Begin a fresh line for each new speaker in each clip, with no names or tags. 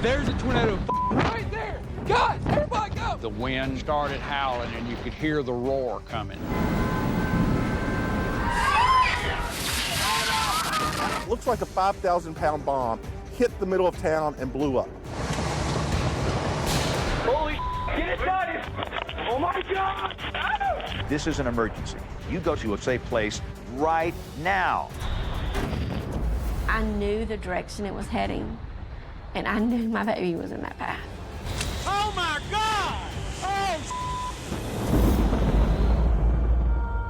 There's a tornado right there. Guys, everybody go.
The wind started howling and you could hear the roar coming.
Looks like a 5,000-pound bomb hit the middle of town and blew up.
Holy get it done! Oh my God!
This is an emergency. You go to a safe place right now.
I knew the direction it was heading, and I knew my baby was in that path.
Oh my God!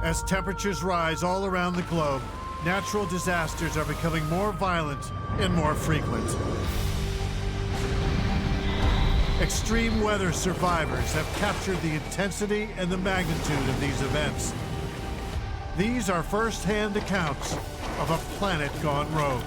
Oh!
As temperatures rise all around the globe, natural disasters are becoming more violent and more frequent. Extreme weather survivors have captured the intensity and the magnitude of these events. These are first-hand accounts of a planet gone rogue.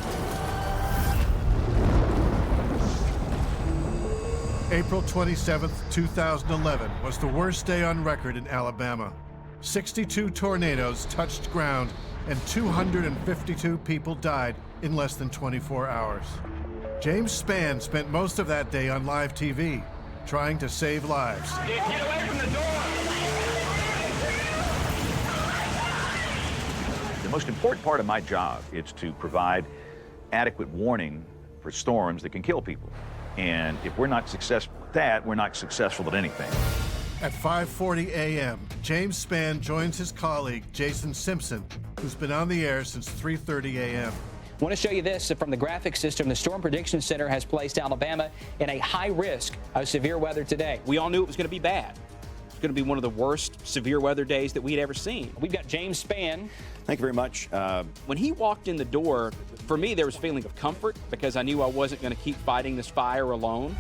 April 27th, 2011 was the worst day on record in Alabama. 62 tornadoes touched ground and 252 people died in less than 24 hours. James Spann spent most of that day on live TV, trying to save lives.
Get away from the door!
The most important part of my job is to provide adequate warning for storms that can kill people. And if we're not successful at that, we're not successful at anything.
At 5:40 a.m., James Spann joins his colleague, Jason Simpson, who's been on the air since 3:30 a.m.
I want to show you this from the graphic system. The Storm Prediction Center has placed Alabama in a high risk of severe weather today.
We all knew it was going to be bad. It's going to be one of the worst severe weather days that we'd ever seen.
We've got James Spann.
Thank you very much.
When he walked in the door, for me, there was a feeling of comfort because I knew I wasn't going to keep fighting this fire alone.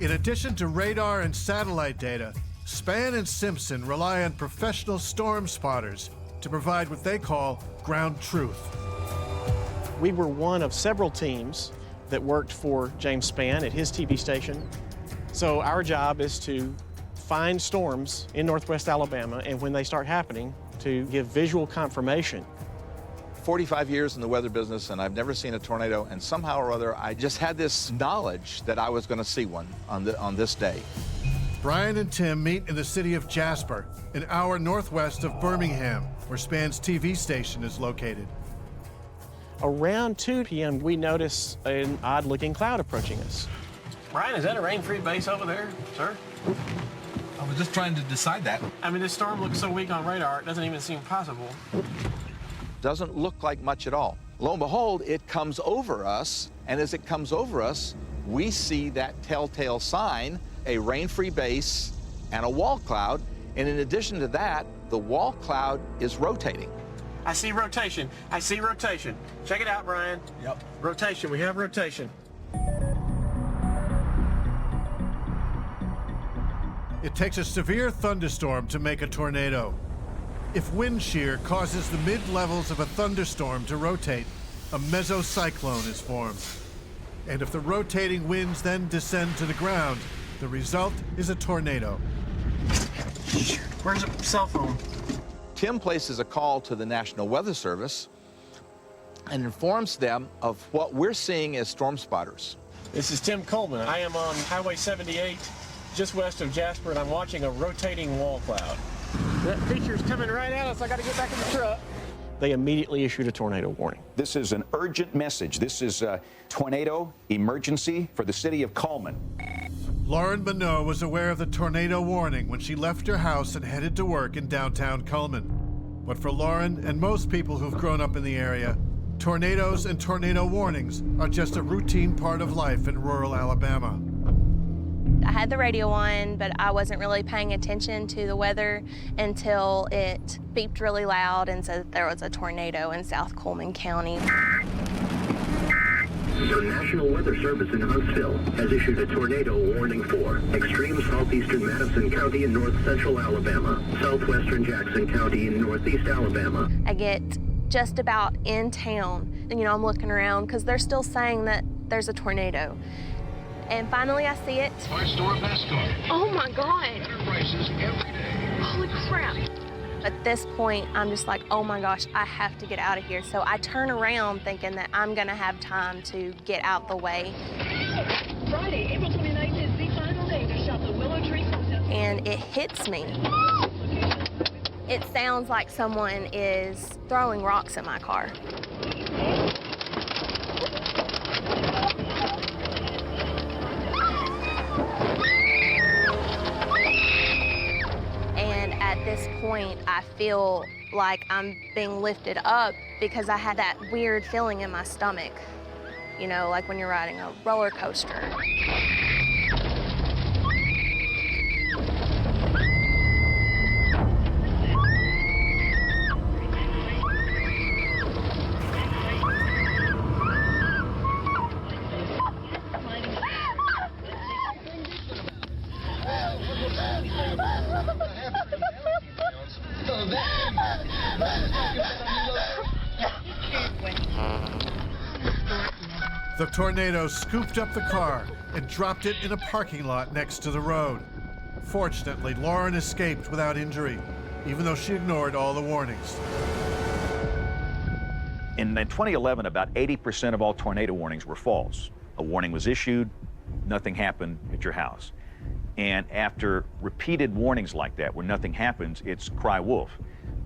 In addition to radar and satellite data, Spann and Simpson rely on professional storm spotters to provide what they call ground truth.
We were one of several teams that worked for James Spann at his TV station. So our job is to find storms in northwest Alabama, and when they start happening, to give visual confirmation.
45 years in the weather business, and I've never seen a tornado, and somehow or other, I just had this knowledge that I was going to see one on this day.
Brian and Tim meet in the city of Jasper, an hour northwest of Birmingham, where Spann's TV station is located.
Around 2 p.m., we notice an odd-looking cloud approaching us.
Brian, is that a rain-free base over there, sir?
I was just trying to decide that.
I mean, this storm looks so weak on radar, it doesn't even seem possible.
Doesn't look like much at all. Lo and behold, it comes over us, and as it comes over us, we see that telltale sign, a rain-free base and a wall cloud, and in addition to that, the wall cloud is rotating.
I see rotation. I see rotation. Check it out, Brian.
Yep.
Rotation. We have rotation.
It takes a severe thunderstorm to make a tornado. If wind shear causes the mid-levels of a thunderstorm to rotate, a mesocyclone is formed. And if the rotating winds then descend to the ground, the result is a tornado.
Where's the cell phone?
Tim places a call to the National Weather Service and informs them of what we're seeing as storm spotters.
This is Tim Coleman. I am on Highway 78, just west of Jasper, and I'm watching a rotating wall cloud. That feature's coming right at us. I got to get back in the truck. They immediately issued a tornado warning.
This is an urgent message. This is a tornado emergency for the city of Coleman.
Lauren Minot was aware of the tornado warning when she left her house and headed to work in downtown Coleman. But for Lauren and most people who've grown up in the area, tornadoes and tornado warnings are just a routine part of life in rural Alabama.
I had the radio on, but I wasn't really paying attention to the weather until it beeped really loud and said there was a tornado in South Coleman County.
The National Weather Service in Huntsville has issued a tornado warning for extreme southeastern Madison County in north central Alabama, southwestern Jackson County in northeast Alabama.
I get just about in town, and I'm looking around because they're still saying that there's a tornado. And finally I see it.
Our store best car.
Oh my God.
Better prices every day.
Holy crap. At this point, I'm just like, oh my gosh, I have to get out of here. So I turn around thinking that I'm gonna have time to get out the way.
Friday, April 29th is the final day to shop the Willow Tree Hotel.
And it hits me. It sounds like someone is throwing rocks at my car. And at this point, I feel like I'm being lifted up because I had that weird feeling in my stomach. You know, like when you're riding a roller coaster.
The tornado scooped up the car and dropped it in a parking lot next to the road. Fortunately, Lauren escaped without injury, even though she ignored all the warnings.
In 2011, about 80% of all tornado warnings were false. A warning was issued, nothing happened at your house. And after repeated warnings like that, where nothing happens, it's cry wolf,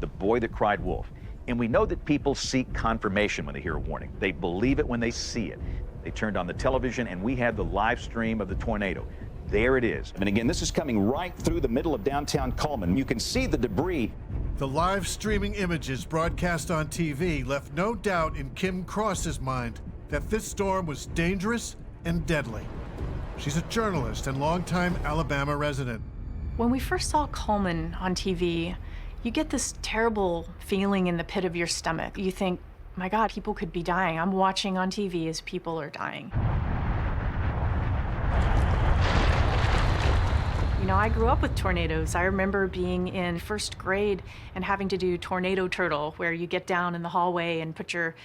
the boy that cried wolf. And we know that people seek confirmation when they hear a warning. They believe it when they see it. They turned on the television and we had the live stream of the tornado. There it is.
And again, this is coming right through the middle of downtown Cullman. You can see the debris.
The live streaming images broadcast on TV left no doubt in Kim Cross's mind that this storm was dangerous and deadly. She's a journalist and longtime Alabama resident.
When we first saw Cullman on TV, you get this terrible feeling in the pit of your stomach. You think, my God, people could be dying. I'm watching on TV as people are dying. You know, I grew up with tornadoes. I remember being in first grade and having to do tornado turtle, where you get down in the hallway and put your,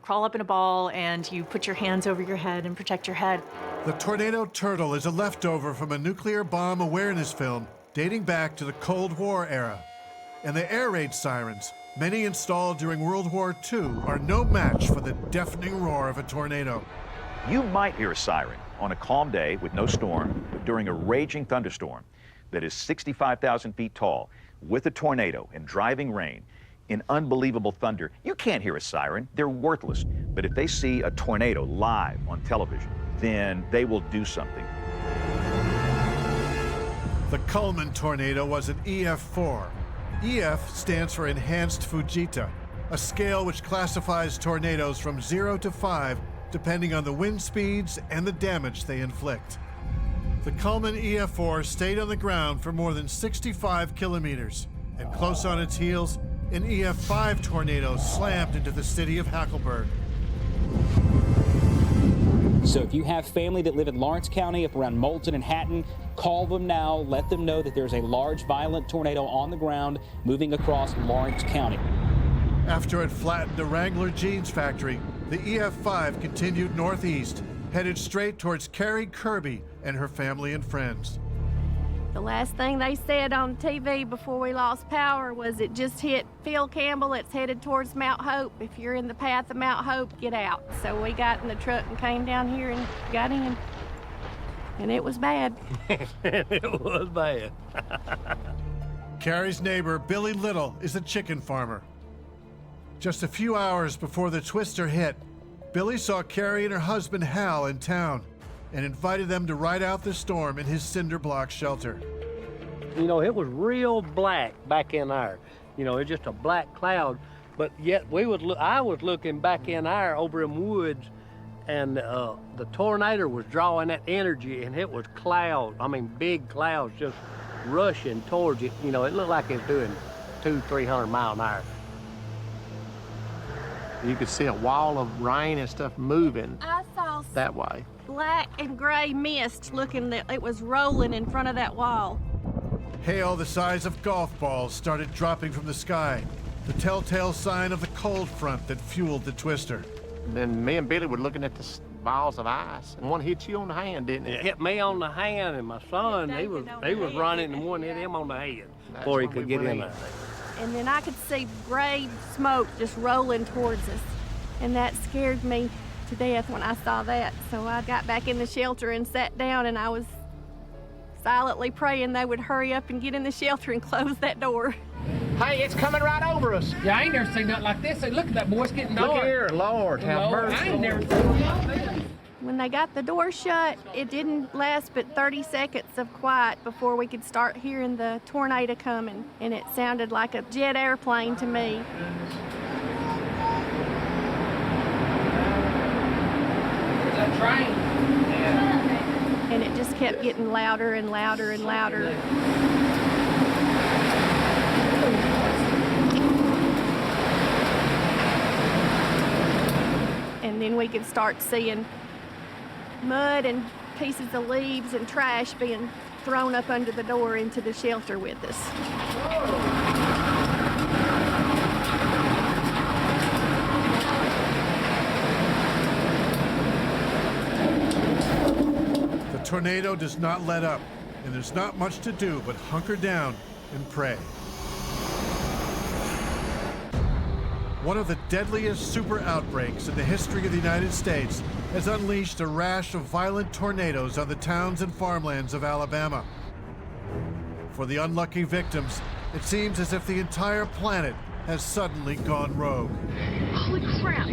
crawl up in a ball and you put your hands over your head and protect your head.
The tornado turtle is a leftover from a nuclear bomb awareness film dating back to the Cold War era. And the air raid sirens, many installed during World War II, are no match for the deafening roar of a tornado.
You might hear a siren on a calm day with no storm, but during a raging thunderstorm that is 65,000 feet tall, with a tornado and driving rain, in unbelievable thunder, you can't hear a siren. They're worthless. But if they see a tornado live on television, then they will do something.
The Cullman tornado was an EF4. EF stands for Enhanced Fujita, a scale which classifies tornadoes from 0 to 5 depending on the wind speeds and the damage they inflict. The Cullman EF4 stayed on the ground for more than 65 kilometers, and close on its heels, an EF5 tornado slammed into the city of Hackleburg.
So if you have family that live in Lawrence County, up around Moulton and Hatton, call them now. Let them know that there's a large, violent tornado on the ground moving across Lawrence County.
After it flattened a Wrangler jeans factory, the EF5 continued northeast, headed straight towards Carrie Kirby and her family and friends.
The last thing they said on TV before we lost power was it just hit Phil Campbell. It's headed towards Mount Hope. If you're in the path of Mount Hope, get out. So we got in the truck and came down here and got in. And it was bad.
It was bad.
Carrie's neighbor, Billy Little, is a chicken farmer. Just a few hours before the twister hit, Billy saw Carrie and her husband Hal in town and invited them to ride out the storm in his cinder block shelter.
You know, it was real black back in there. You know, it's just a black cloud. But yet I was looking back in there over in woods, and the tornado was drawing that energy, and it was clouds. I mean, big clouds just rushing towards it. You know, it looked like it was doing 200-300 miles an hour.
You could see a wall of rain and stuff moving
I saw
that way.
Black and gray mist looking that it was rolling in front of that wall.
Hail the size of golf balls started dropping from the sky, the telltale sign of the cold front that fueled the twister.
Then me and Billy were looking at the balls of ice, and one hit you on the hand, didn't it?
It hit me on the hand, and my son, he was running, and one hit him on the head before he could get in there.
and then I could see gray smoke just rolling towards us. And that scared me to death when I saw that. So I got back in the shelter and sat down, and I was silently praying they would hurry up and get in the shelter and close that door.
Hey, it's coming right over us.
Yeah, I ain't never seen nothing like this. Hey, look at that, boy. It's getting dark.
Look here, Lord, have mercy.
I ain't never seen nothing like this.
When they got the door shut, it didn't last but 30 seconds of quiet before we could start hearing the tornado coming, and it sounded like a jet airplane to me.
That train.
Yeah. And it just kept getting louder and louder and louder. And then we could start seeing mud and pieces of leaves and trash being thrown up under the door into the shelter with us.
The tornado does not let up, and there's not much to do but hunker down and pray. One of the deadliest super outbreaks in the history of the United States has unleashed a rash of violent tornadoes on the towns and farmlands of Alabama. For the unlucky victims, it seems as if the entire planet has suddenly gone rogue.
Holy crap!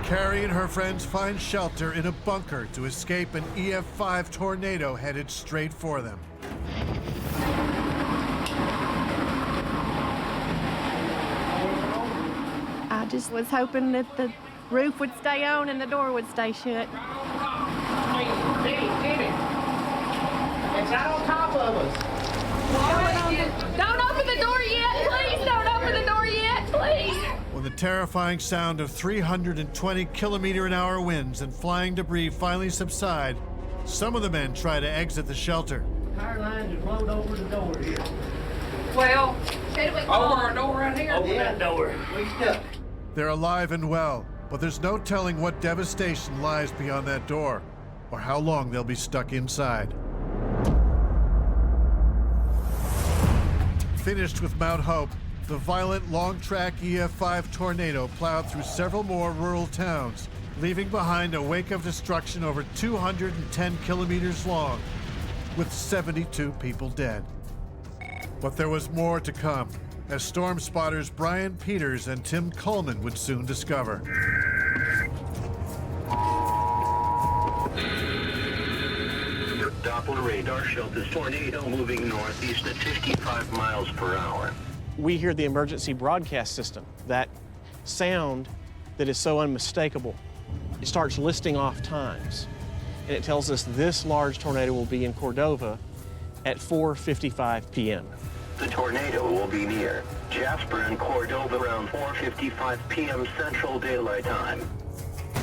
Carrie and her friends find shelter in a bunker to escape an EF5 tornado headed straight for them.
I just was hoping that the roof would stay on and the door would stay shut.
Timmy. It's out on top of us.
Don't open the door yet, please! Don't open the door yet, please!
When the terrifying sound of 320 kilometer-an-hour winds and flying debris finally subside, some of the men try to exit the shelter.
Power lines have blown over the door here.
Well, over our door right here?
Over that door. We stuck.
They're alive and well, but there's no telling what devastation lies beyond that door, or how long they'll be stuck inside. Finished with Mount Hope, the violent long-track EF5 tornado plowed through several more rural towns, leaving behind a wake of destruction over 210 kilometers long, with 72 people dead. But there was more to come, as storm spotters Brian Peters and Tim Coleman would soon discover.
Doppler radar showed this tornado moving northeast at 55 miles per hour.
We hear the emergency broadcast system, that sound that is so unmistakable. It starts listing off times, and it tells us this large tornado will be in Cordova at 4:55 p.m.
The tornado will be near Jasper and Cordova around 4:55 p.m. Central Daylight Time.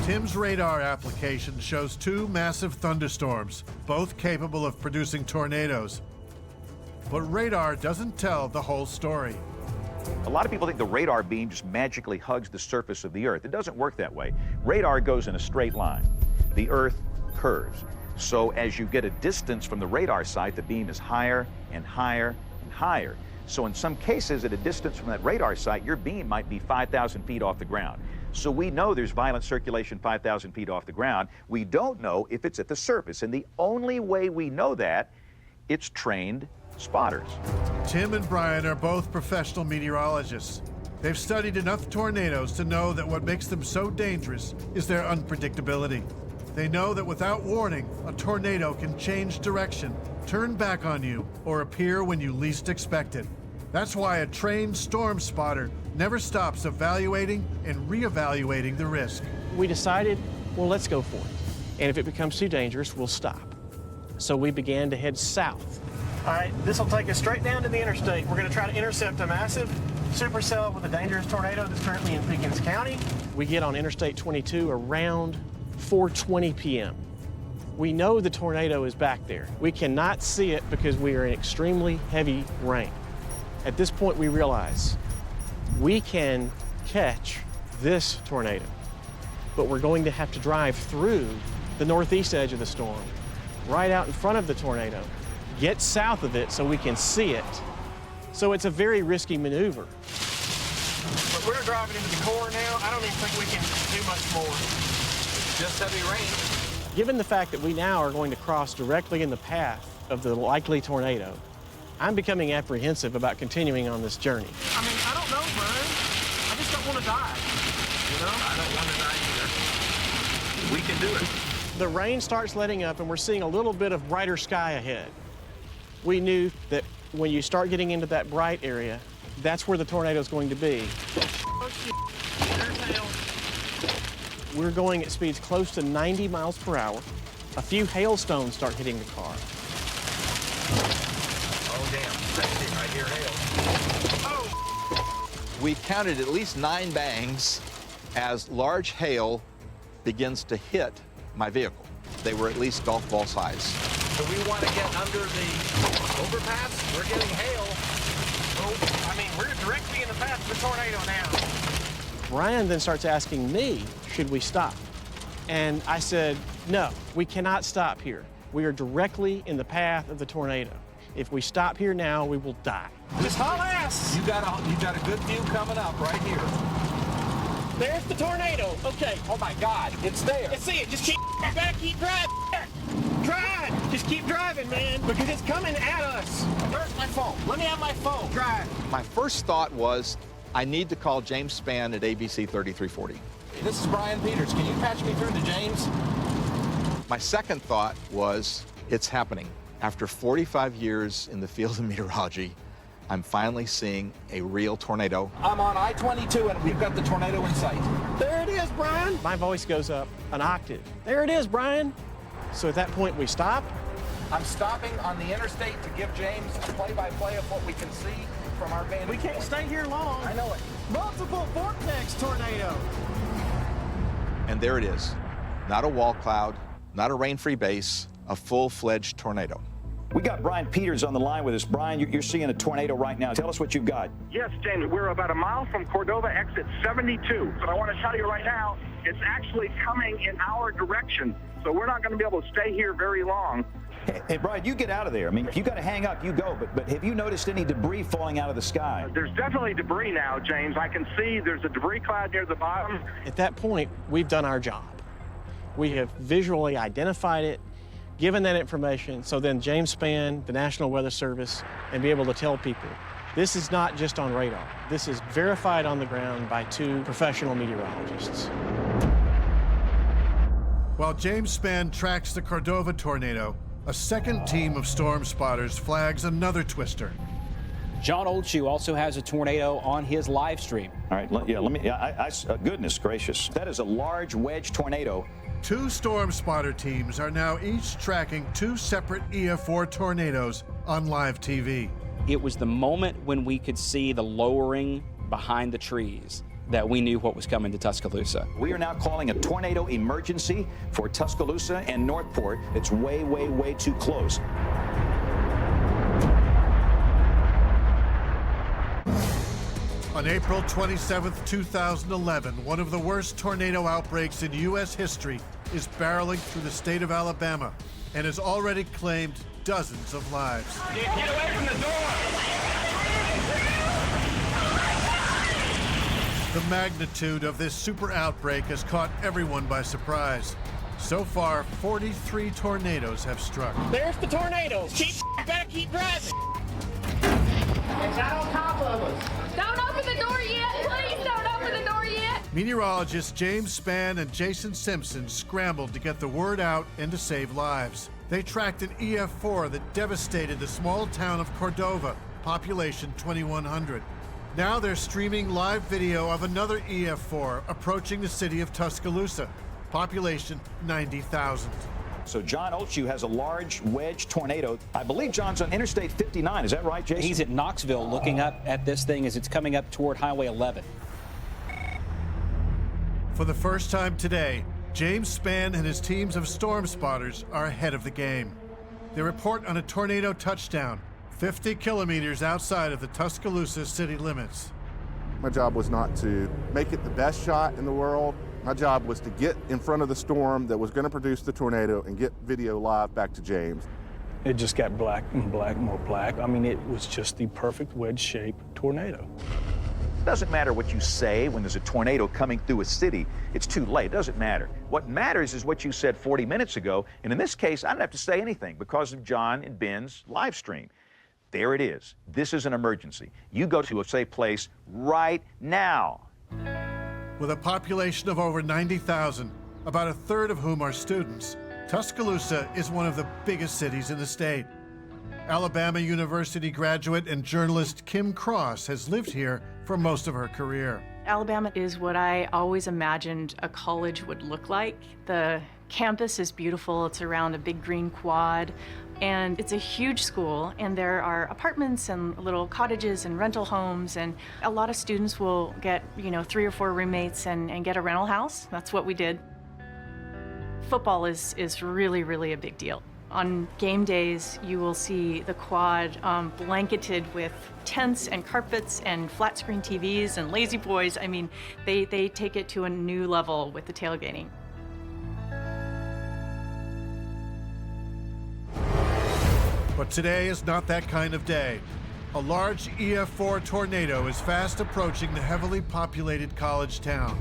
Tim's radar application shows two massive thunderstorms, both capable of producing tornadoes. But radar doesn't tell the whole story.
A lot of people think the radar beam just magically hugs the surface of the Earth. It doesn't work that way. Radar goes in a straight line. The Earth curves. So as you get a distance from the radar site, the beam is higher and higher and higher. So in some cases, at a distance from that radar site, your beam might be 5,000 feet off the ground. So we know there's violent circulation 5,000 feet off the ground. We don't know if it's at the surface. And the only way we know that, it's trained spotters.
Tim and Brian are both professional meteorologists. They've studied enough tornadoes to know that what makes them so dangerous is their unpredictability. They know that without warning, a tornado can change direction, turn back on you, or appear when you least expect it. That's why a trained storm spotter never stops evaluating and reevaluating the risk.
We decided, well, let's go for it. And if it becomes too dangerous, we'll stop. So we began to head south. All right, this will take us straight down to the interstate. We're going to try to intercept a massive supercell with a dangerous tornado that's currently in Pickens County. We get on Interstate 22 around 4:20 p.m. We know the tornado is back there. We cannot see it because we are in extremely heavy rain. At this point, we realize we can catch this tornado, but we're going to have to drive through the northeast edge of the storm, right out in front of the tornado, get south of it so we can see it. So it's a very risky maneuver.
But we're driving into the core now. I don't even think we can do much more.
Just heavy rain.
Given the fact that we now are going to cross directly in the path of the likely tornado, I'm becoming apprehensive about continuing on this journey.
I mean, I don't know, Brian. I just don't want to die. You know? I don't want to die either.
We can do it.
The rain starts letting up and we're seeing a little bit of brighter sky ahead. We knew that when you start getting into that bright area, that's where the tornado is going to be. We're going at speeds close to 90 miles per hour. A few hailstones start hitting the car.
Oh, damn. I hear hail.
Oh! We counted at least 9 bangs as large hail begins to hit my vehicle. They were at least golf ball size.
So we want to get under the overpass. We're getting hail.
Oh, I mean, we're directly in the path of the tornado now.
Brian then starts asking me, should we stop? And I said, no, we cannot stop here. We are directly in the path of the tornado. If we stop here now, we will die.
Just haul ass.
You got a good view coming up right here.
There's the tornado. Okay.
Oh my God, it's there.
I see it. Just keep back, keep driving. Drive. Just keep driving, man, because it's coming at us. Where's my phone? Let me have my phone. Drive.
My first thought was, I need to call James Spann at ABC 3340.
This is Brian Peters. Can you patch me through to James?
My second thought was, it's happening. After 45 years in the field of meteorology, I'm finally seeing a real tornado.
I'm on I-22 and we've got the tornado in sight.
There it is, Brian. My voice goes up an octave. There it is, Brian. So at that point, we stop.
I'm stopping on the interstate to give James a play-by-play of what we can see from our vantage
point. We can't stay here long.
I know it.
Multiple vortex tornado.
And there it is. Not a wall cloud, not a rain-free base, a full-fledged tornado.
We got Brian Peters on the line with us. Brian, you're seeing a tornado right now. Tell us what you've got.
Yes, James, we're about a mile from Cordova, exit 72. But I want to tell you right now, it's actually coming in our direction. So we're not going to be able to stay here very long.
Hey, Brian, you get out of there. I mean, if you got to hang up, you go. But have you noticed any debris falling out of the sky?
There's definitely debris now, James. I can see there's a debris cloud near the bottom.
At that point, we've done our job. We have visually identified it, given that information, so then James Spann, the National Weather Service, and be able to tell people, this is not just on radar. This is verified on the ground by 2 professional meteorologists.
While James Spann tracks the Cordova tornado, a second team of storm spotters flags another twister.
John Oldshoe also has a tornado on his live stream.
All right, goodness gracious. That is a large wedge tornado.
2 storm spotter teams are now each tracking 2 separate EF4 tornadoes on live TV.
It was the moment when we could see the lowering behind the trees that we knew what was coming to Tuscaloosa.
We are now calling a tornado emergency for Tuscaloosa and Northport. It's way, way, way too close.
On April 27, 2011, one of the worst tornado outbreaks in U.S. history is barreling through the state of Alabama and has already claimed dozens of lives.
Get away from the door!
The magnitude of this super outbreak has caught everyone by surprise. So far, 43 tornadoes have struck.
There's the tornadoes. Keep back, keep driving. It's out on top of us.
Don't open the door yet. Please don't open the door yet.
Meteorologists James Spann and Jason Simpson scrambled to get the word out and to save lives. They tracked an EF4 that devastated the small town of Cordova, population 2,100. Now they're streaming live video of another EF4 approaching the city of Tuscaloosa, population 90,000.
So John Oldshoe has a large wedge tornado. I believe John's on Interstate 59. Is that right, Jason?
He's at Knoxville looking up at this thing as it's coming up toward Highway 11.
For the first time today, James Spann and his teams of storm spotters are ahead of the game. They report on a tornado touchdown 50 kilometers outside of the Tuscaloosa city limits.
My job was not to make it the best shot in the world. My job was to get in front of the storm that was going to produce the tornado and get video live back to James.
It just got black and black, more black. I mean, it was just the perfect wedge-shaped tornado.
It doesn't matter what you say when there's a tornado coming through a city. It's too late. It doesn't matter. What matters is what you said 40 minutes ago. And in this case, I don't have to say anything because of John and Ben's live stream. There it is. This is an emergency. You go to a safe place right now.
With a population of over 90,000, about a third of whom are students, Tuscaloosa is one of the biggest cities in the state. Alabama University graduate and journalist Kim Cross has lived here for most of her career.
Alabama is what I always imagined a college would look like. The campus is beautiful. It's around a big green quad, and it's a huge school, and there are apartments and little cottages and rental homes, and a lot of students will get, 3 or 4 roommates and get a rental house. That's what we did. Football is really, really a big deal. On game days, you will see the quad blanketed with tents and carpets and flat screen TVs and lazy boys. I mean, they take it to a new level with the tailgating.
But today is not that kind of day. A large EF4 tornado is fast approaching the heavily populated college town.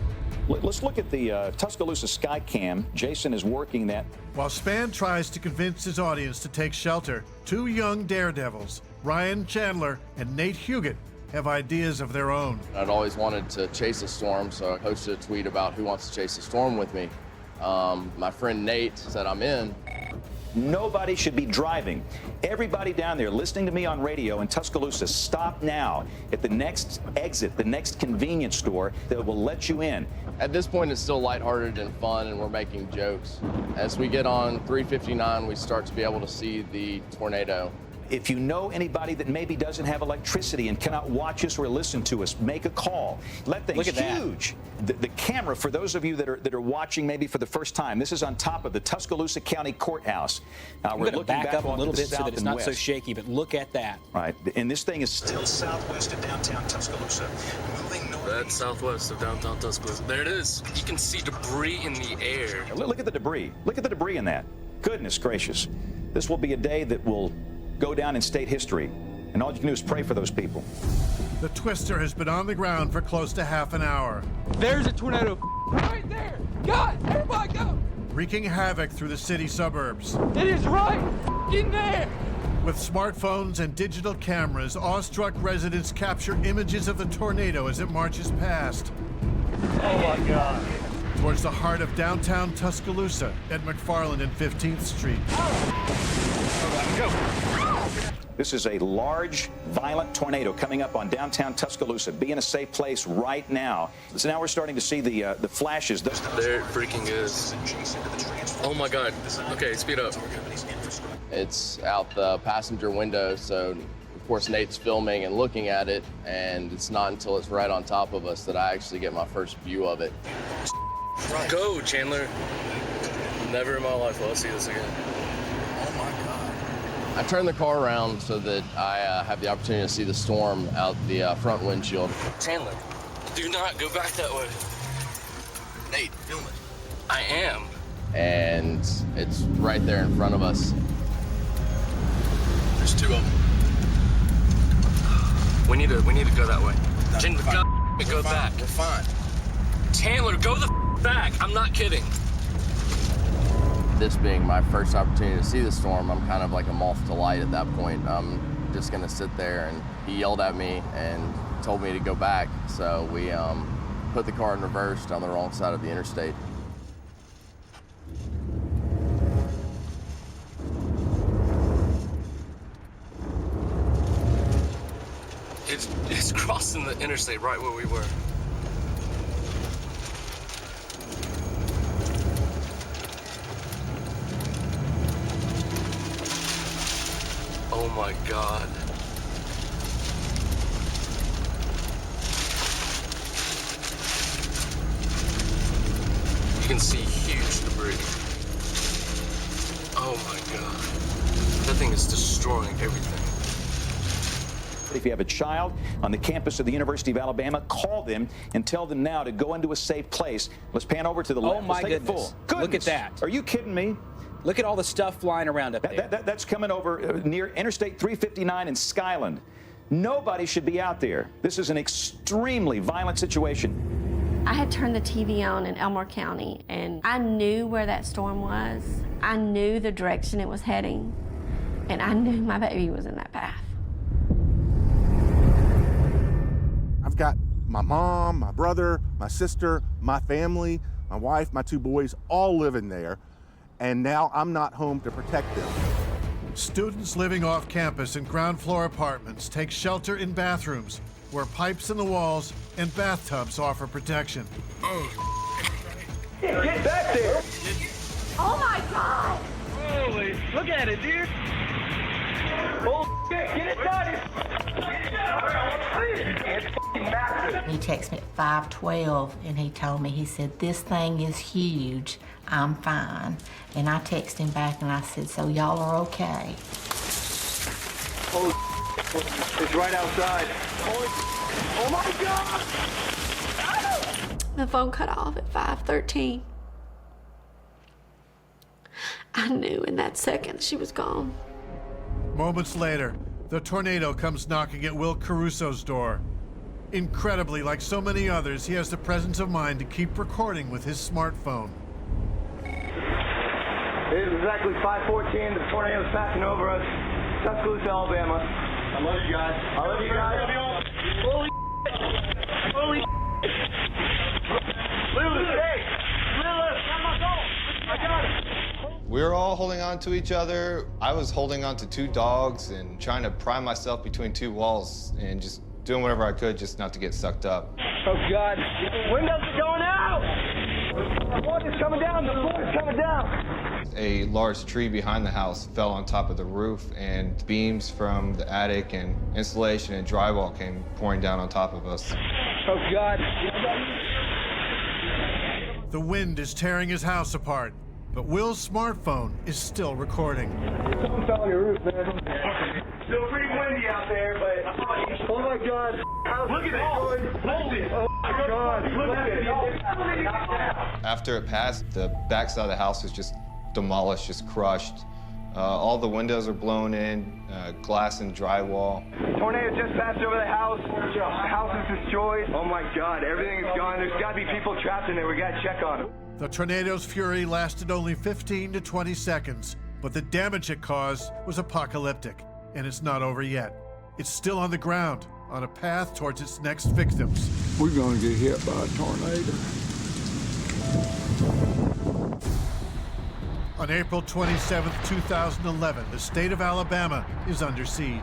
Let's look at the Tuscaloosa Skycam. Jason is working that.
While Span tries to convince his audience to take shelter, 2 young daredevils, Ryan Chandler and Nate Huguet, have ideas of their own.
I'd always wanted to chase a storm, so I posted a tweet about who wants to chase a storm with me. My friend Nate said I'm in.
Nobody should be driving. Everybody down there listening to me on radio in Tuscaloosa, stop now at the next exit, the next convenience store that will let you in.
At this point, it's still lighthearted and fun, and we're making jokes. As we get on 359, we start to be able to see the tornado.
If you know anybody that maybe doesn't have electricity and cannot watch us or listen to us, make a call. Let things huge. The camera, for those of you that are watching maybe for the first time, this is on top of the Tuscaloosa County Courthouse.
We're looking back up a little bit so that it's not so shaky, but look at that.
Right, and this thing is still southwest of downtown Tuscaloosa. Moving north.
That's southwest of downtown Tuscaloosa. There it is. You can see debris in the air.
Look at the debris. Look at the debris in that. Goodness gracious. This will be a day that will go down in state history, and all you can do is pray for those people.
The twister has been on the ground for close to half an hour.
There's a tornado right there. Guys, everybody go.
Wreaking havoc through the city suburbs.
It is right in there.
With smartphones and digital cameras, awestruck residents capture images of the tornado as it marches past.
Oh my God.
Towards the heart of downtown Tuscaloosa at McFarland and 15th Street.
Go. This is a large, violent tornado coming up on downtown Tuscaloosa. Be in a safe place right now. So now we're starting to see the flashes.
There it freaking is. Oh my God. Okay, speed up.
It's out the passenger window, so of course Nate's filming and looking at it, and it's not until it's right on top of us that I actually get my first view of it.
Go, Chandler. Never in my life will I see this again.
I turn the car around so that I have the opportunity to see the storm out the front windshield.
Chandler, do not go back that way.
Nate, film it.
I am.
And it's right there in front of us.
There's 2 of them. We need to go that way.
No,
Chandler, go back.
We're fine.
Chandler, go the back. I'm not kidding.
This being my first opportunity to see the storm, I'm kind of like a moth to light at that point. I'm just gonna sit there, and he yelled at me and told me to go back. So we put the car in reverse down the wrong side of the interstate.
It's crossing the interstate right where we were. Oh my God. You can see huge debris. Oh my God. That thing is destroying everything.
If you have a child on the campus of the University of Alabama, call them and tell them now to go into a safe place. Let's pan over to the left.
Oh my
Let's take
goodness.
it full.
Look at that.
Are you kidding me?
Look at all the stuff flying around up there.
That's coming over near Interstate 359 in Skyland. Nobody should be out there. This is an extremely violent situation.
I had turned the TV on in Elmore County, and I knew where that storm was. I knew the direction it was heading, and I knew my baby was in that path.
I've got my mom, my brother, my sister, my family, my wife, my 2 boys, all living there, and now I'm not home to protect them.
Students living off campus in ground floor apartments take shelter in bathrooms where pipes in the walls and bathtubs offer protection.
Get back there!
Oh my God!
Holy, look at it, dude! Oh, get it done! It's fucking massive!
He texted me at 5:12 and he told me, he said, this thing is huge, I'm fine. And I texted him back and I said, so y'all are okay?
Oh, it's right outside. Oh my God!
The phone cut off at 5:13. I knew in that second she was gone.
Moments later, the tornado comes knocking at Will Caruso's door. Incredibly, like so many others, he has the presence of mind to keep recording with his smartphone.
It is exactly 5:14. The tornado is passing over us. Tuscaloosa, Alabama. I love you guys. I love you guys. Holy shit. Holy shit. Lulu, hey. Lulu, got my goal. I got it.
We were all holding on to each other. I was holding on to 2 dogs and trying to pry myself between 2 walls and just doing whatever I could just not to get sucked up.
Oh, God. Windows are going out. The water's coming down. The water's coming down.
A large tree behind the house fell on top of the roof, and beams from the attic and insulation and drywall came pouring down on top of us.
Oh, God.
The wind is tearing his house apart, but Will's smartphone is still recording.
Something fell on your roof, man. Still pretty windy out there, but... Oh, my God. Look at it. Oh, my God. Look at it.
After it passed, the backside of the house was just demolished, just crushed. All the windows are blown in, glass and drywall.
Tornado just passed over the house. The house is destroyed. Oh my God, everything is gone. There's got to be people trapped in there. We got to check on them.
The tornado's fury lasted only 15 to 20 seconds, but the damage it caused was apocalyptic, and it's not over yet. It's still on the ground, on a path towards its next victims.
We're going to get hit by a tornado.
On April 27, 2011, the state of Alabama is under siege.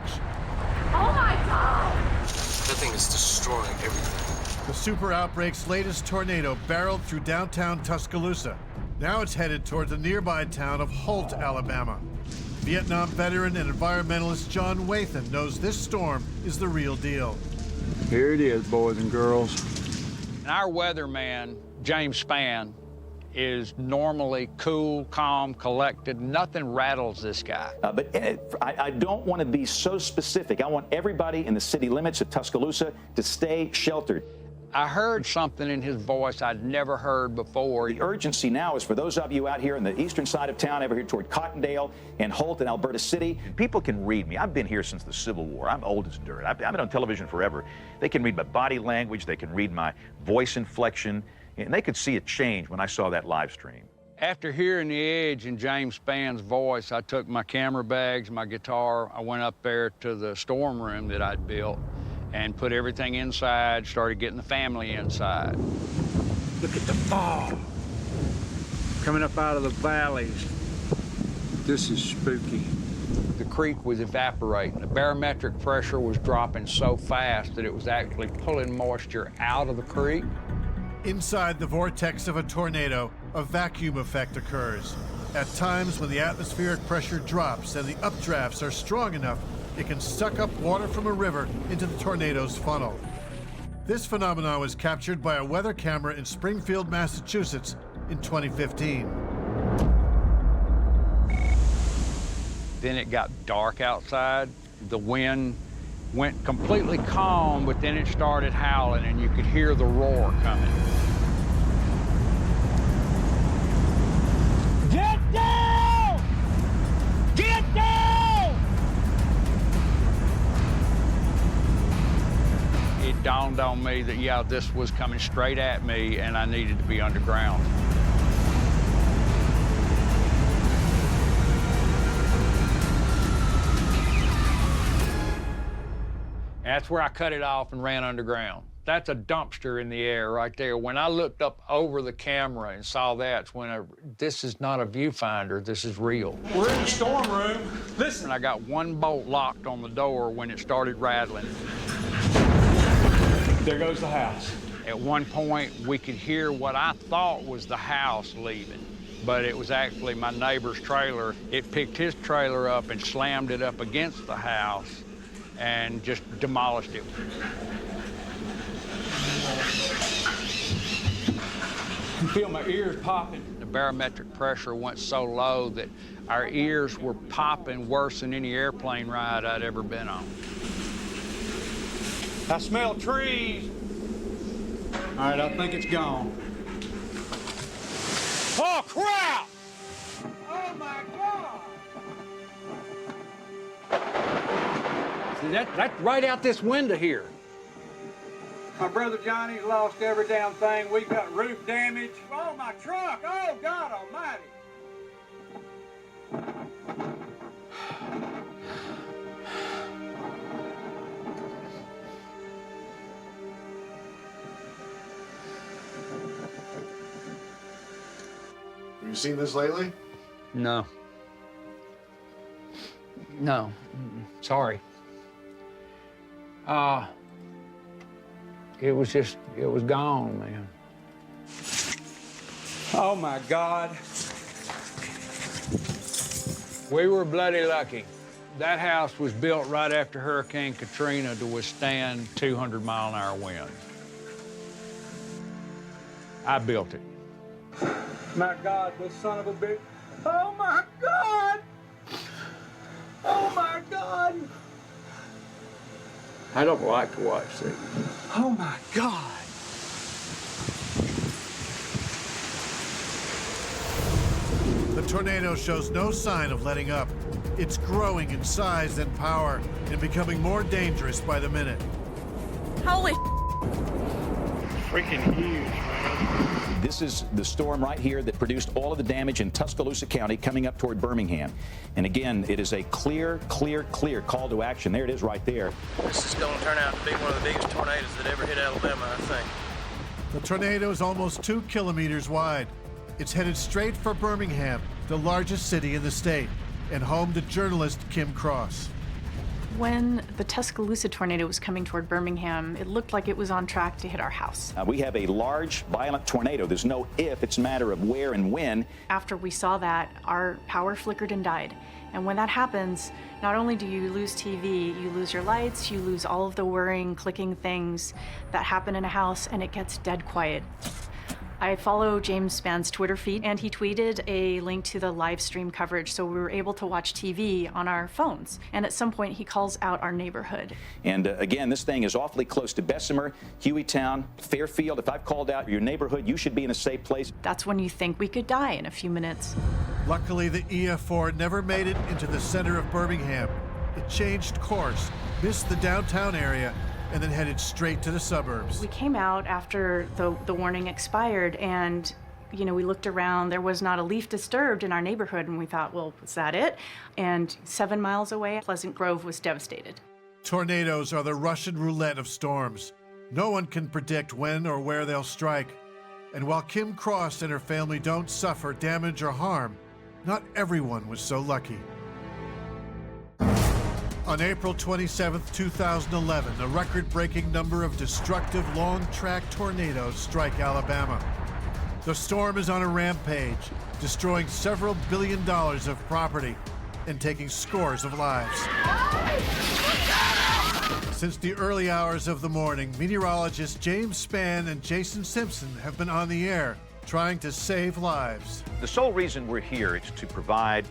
Oh my God!
That thing is destroying everything.
The super outbreak's latest tornado barreled through downtown Tuscaloosa. Now it's headed toward the nearby town of Holt, Alabama. Vietnam veteran and environmentalist John Wathan knows this storm is the real deal.
Here it is, boys and girls.
Our weatherman, James Spann, is normally cool, calm, collected. Nothing rattles this guy.
But I don't want to be so specific. I want everybody in the city limits of Tuscaloosa to stay sheltered.
I heard something in his voice I'd never heard before.
The urgency now is for those of you out here in the eastern side of town, over here toward Cottondale and Holt and Alberta City.
People can read me. I've been here since the Civil War. I'm old as dirt. I've been on television forever. They can read my body language. They can read my voice inflection. And they could see a change when I saw that live stream.
After hearing the edge in James Spann's voice, I took my camera bags, my guitar. I went up there to the storm room that I'd built and put everything inside, started getting the family inside.
Look at the fog coming up out of the valleys. This is spooky.
The creek was evaporating. The barometric pressure was dropping so fast that it was actually pulling moisture out of the creek.
Inside the vortex of a tornado, a vacuum effect occurs. At times when the atmospheric pressure drops and the updrafts are strong enough, it can suck up water from a river into the tornado's funnel. This phenomenon was captured by a weather camera in Springfield, Massachusetts in 2015.
Then it got dark outside. The wind went completely calm, but then it started howling and you could hear the roar coming.
Get down!
dawned on me that, yeah, this was coming straight at me and I needed to be underground. That's where I cut it off and ran underground. That's a dumpster in the air right there. When I looked up over the camera and saw that, it's when this is not a viewfinder, this is real. We're in the storm room. Listen. I got one bolt locked on the door when it started rattling.
There goes the house.
At one point, we could hear what I thought was the house leaving, but it was actually my neighbor's trailer. It picked his trailer up and slammed it up against the house and just demolished it.
You feel my ears popping.
The barometric pressure went so low that our ears were popping worse than any airplane ride I'd ever been on.
I smell trees. All right, I think it's gone. Oh, crap! Oh, my God! See, that's right out this window here. My brother Johnny's lost every damn thing. We got roof damage. Oh, my truck! Oh, God almighty!
Have you seen this lately?
No. No. Sorry. It was gone, man.
Oh, my God.
We were bloody lucky. That house was built right after Hurricane Katrina to withstand 200-mile-an-hour winds. I built it.
My God, this son of a bitch. Oh, my God! Oh, my God!
I don't like to watch this.
Oh, my God!
The tornado shows no sign of letting up. It's growing in size and power and becoming more dangerous by the minute.
Holy
freaking huge.
This is the storm right here that produced all of the damage in Tuscaloosa County coming up toward Birmingham. And again, it is a clear call to action. There it is right there.
This is going to turn out to be one of the biggest tornadoes that ever hit Alabama, I think.
The tornado is almost 2 kilometers wide. It's headed straight for Birmingham, the largest city in the state, and home to journalist Kim Cross.
When the Tuscaloosa tornado was coming toward Birmingham, it looked like it was on track to hit our house.
We have a large, violent tornado. There's no if, it's a matter of where and when.
After we saw that, our power flickered and died. And when that happens, not only do you lose TV, you lose your lights, you lose all of the whirring, clicking things that happen in a house, and it gets dead quiet. I follow James Spann's Twitter feed, and he tweeted a link to the live stream coverage, so we were able to watch TV on our phones. And at some point, he calls out our neighborhood.
And again, this thing is awfully close to Bessemer, Hueytown, Fairfield. If I've called out your neighborhood, you should be in a safe place.
That's when you think we could die in a few minutes.
Luckily, the EF4 never made it into the center of Birmingham. It changed course, missed the downtown area, and then headed straight to the suburbs.
We came out after the warning expired, and we looked around. There was not a leaf disturbed in our neighborhood, and we thought, well, was that it? And 7 miles away, Pleasant Grove was devastated.
Tornadoes are the Russian roulette of storms. No one can predict when or where they'll strike. And while Kim Cross and her family don't suffer damage or harm, not everyone was so lucky. On April 27, 2011, a record-breaking number of destructive long-track tornadoes strike Alabama. The storm is on a rampage, destroying several $1 billion of property and taking scores of lives. Since the early hours of the morning, meteorologists James Spann and Jason Simpson have been on the air trying to save lives.
The sole reason we're here is to provide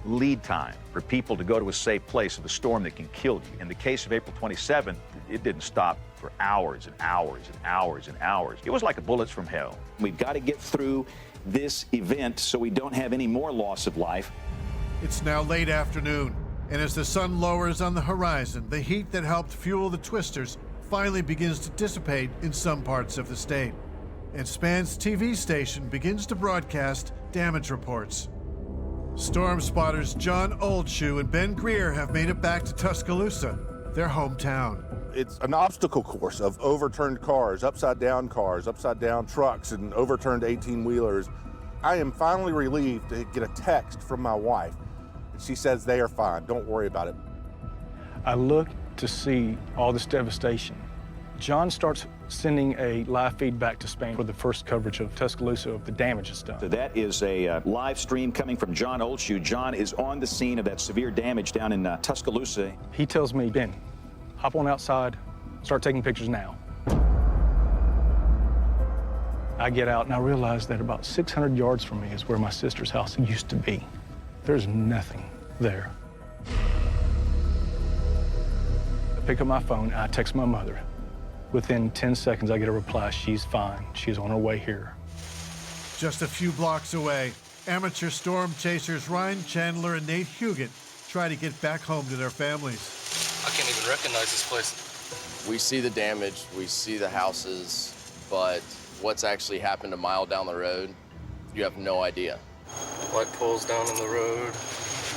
lead time for people to go to a safe place of a storm that can kill you. In the case of April 27th, it didn't stop for hours and hours and hours and hours. It was like bullets from hell. We've got to get through this event so we don't have any more loss of life.
It's now late afternoon, and as the sun lowers on the horizon, the heat that helped fuel the twisters finally begins to dissipate in some parts of the state, and Span's TV station begins to broadcast damage reports. Storm spotters John Oldshoe and Ben Greer have made it back to Tuscaloosa, their hometown.
It's an obstacle course of overturned cars, upside down trucks, and overturned 18-wheelers. I am finally relieved to get a text from my wife. She says they are fine, don't worry about it.
I look to see all this devastation. John starts sending a live feed back to Spain for the first coverage of Tuscaloosa of the damage that's done.
So that is a live stream coming from John Oldshoe. John is on the scene of that severe damage down in Tuscaloosa.
He tells me, Ben, hop on outside, start taking pictures now. I get out and I realize that about 600 yards from me is where my sister's house used to be. There's nothing there. I pick up my phone and I text my mother. Within 10 seconds, I get a reply, she's fine. She's on her way here.
Just a few blocks away, amateur storm chasers Ryan Chandler and Nate Huguet try to get back home to their families.
I can't even recognize this place.
We see the damage, we see the houses, but what's actually happened a mile down the road, you have no idea.
Light poles down on the road.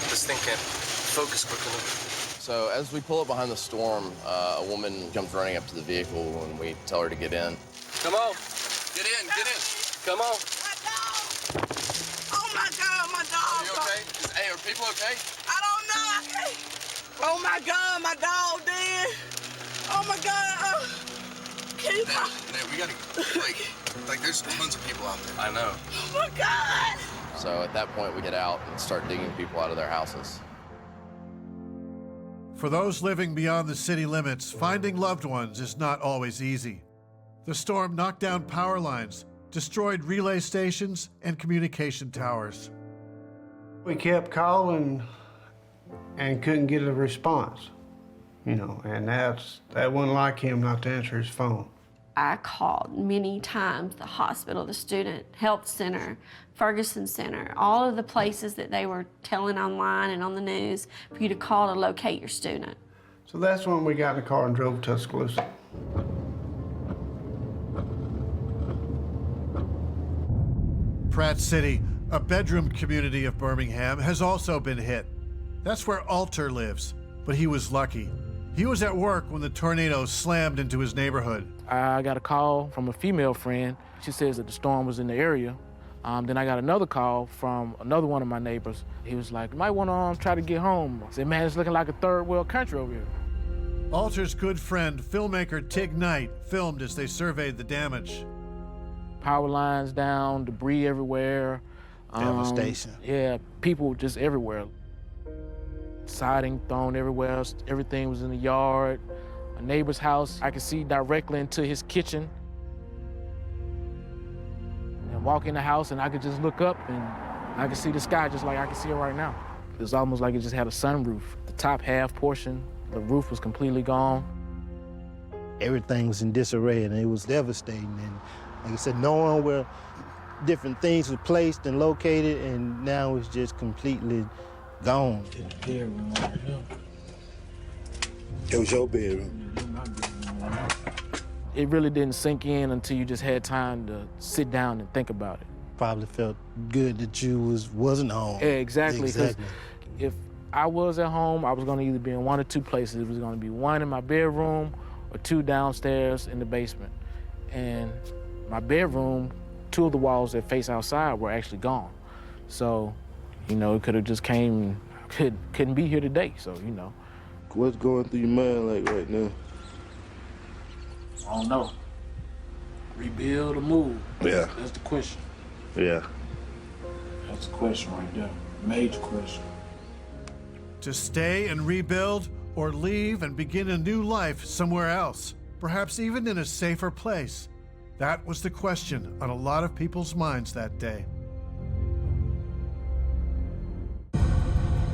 This thing can't focus quick enough.
So as we pull up behind the storm, a woman comes running up to the vehicle and we tell her to get in.
Come on. Get in, get in. Come on.
Oh my God, my dog.
Are you okay? Hey, are people okay?
I don't know, I can't. Oh my God, my dog dead. Oh my God. Keep on.
Man, we gotta, like there's tons of people out there. I know.
Oh my God.
So at that point, we get out and start digging people out of their houses.
For those living beyond the city limits, finding loved ones is not always easy. The storm knocked down power lines, destroyed relay stations, and communication towers.
We kept calling and couldn't get a response, you know, and that wasn't like him not to answer his phone.
I called many times the hospital, the student health center, Ferguson Center, all of the places that they were telling online and on the news for you to call to locate your student.
So that's when we got in the car and drove to Tuscaloosa.
Pratt City, a bedroom community of Birmingham, has also been hit. That's where Alter lives, but he was lucky. He was at work when the tornado slammed into his neighborhood.
I got a call from a female friend. She says that the storm was in the area. Then I got another call from another one of my neighbors. He was like, you might want to try to get home. I said, man, it's looking like a third world country over here.
Alter's good friend, filmmaker Tig Knight, filmed as they surveyed the damage.
Power lines down, debris everywhere.
Devastation.
Yeah, people just everywhere. Siding thrown everywhere, everything was in the yard. A neighbor's house, I could see directly into his kitchen. And walk in the house and I could just look up and I could see the sky just like I can see it right now. It was almost like it just had a sunroof. The top half portion, the roof was completely gone.
Everything was in disarray and it was devastating. And like I said, knowing where different things were placed and located, and now it's just completely gone. It was your bedroom.
It really didn't sink in until you just had time to sit down and think about it.
Probably felt good that you wasn't home.
Yeah, exactly. Because if I was at home, I was going to either be in one or two places. It was going to be one in my bedroom or two downstairs in the basement. And my bedroom, two of the walls that face outside were actually gone. So, you know, it could have just came, couldn't be here today, so, you know.
What's going through your mind like right now?
I don't know. Rebuild or move?
Yeah.
That's the question.
Yeah.
That's the question right there. Major question.
To stay and rebuild, or leave and begin a new life somewhere else, perhaps even in a safer place? That was the question on a lot of people's minds that day.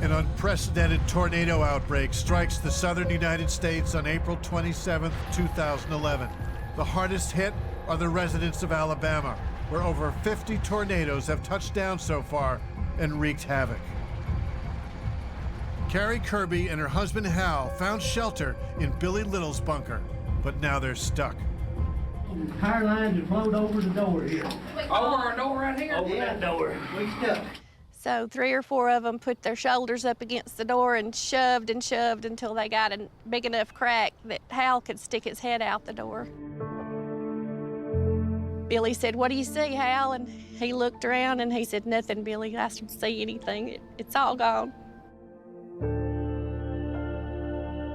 An unprecedented tornado outbreak strikes the southern United States on April 27, 2011. The hardest hit are the residents of Alabama, where over 50 tornadoes have touched down so far and wreaked havoc. Carrie Kirby and her husband Hal found shelter in Billy Little's bunker. but now they're stuck.
The power lines have flowed over the door here.
Over our door right here?
Over that door. We stuck.
So 3 or 4 of them put their shoulders up against the door and shoved until they got a big enough crack that Hal could stick his head out the door. Billy said, "What do you see, Hal?" And he looked around and he said, "Nothing, Billy. I don't see anything. It's all gone."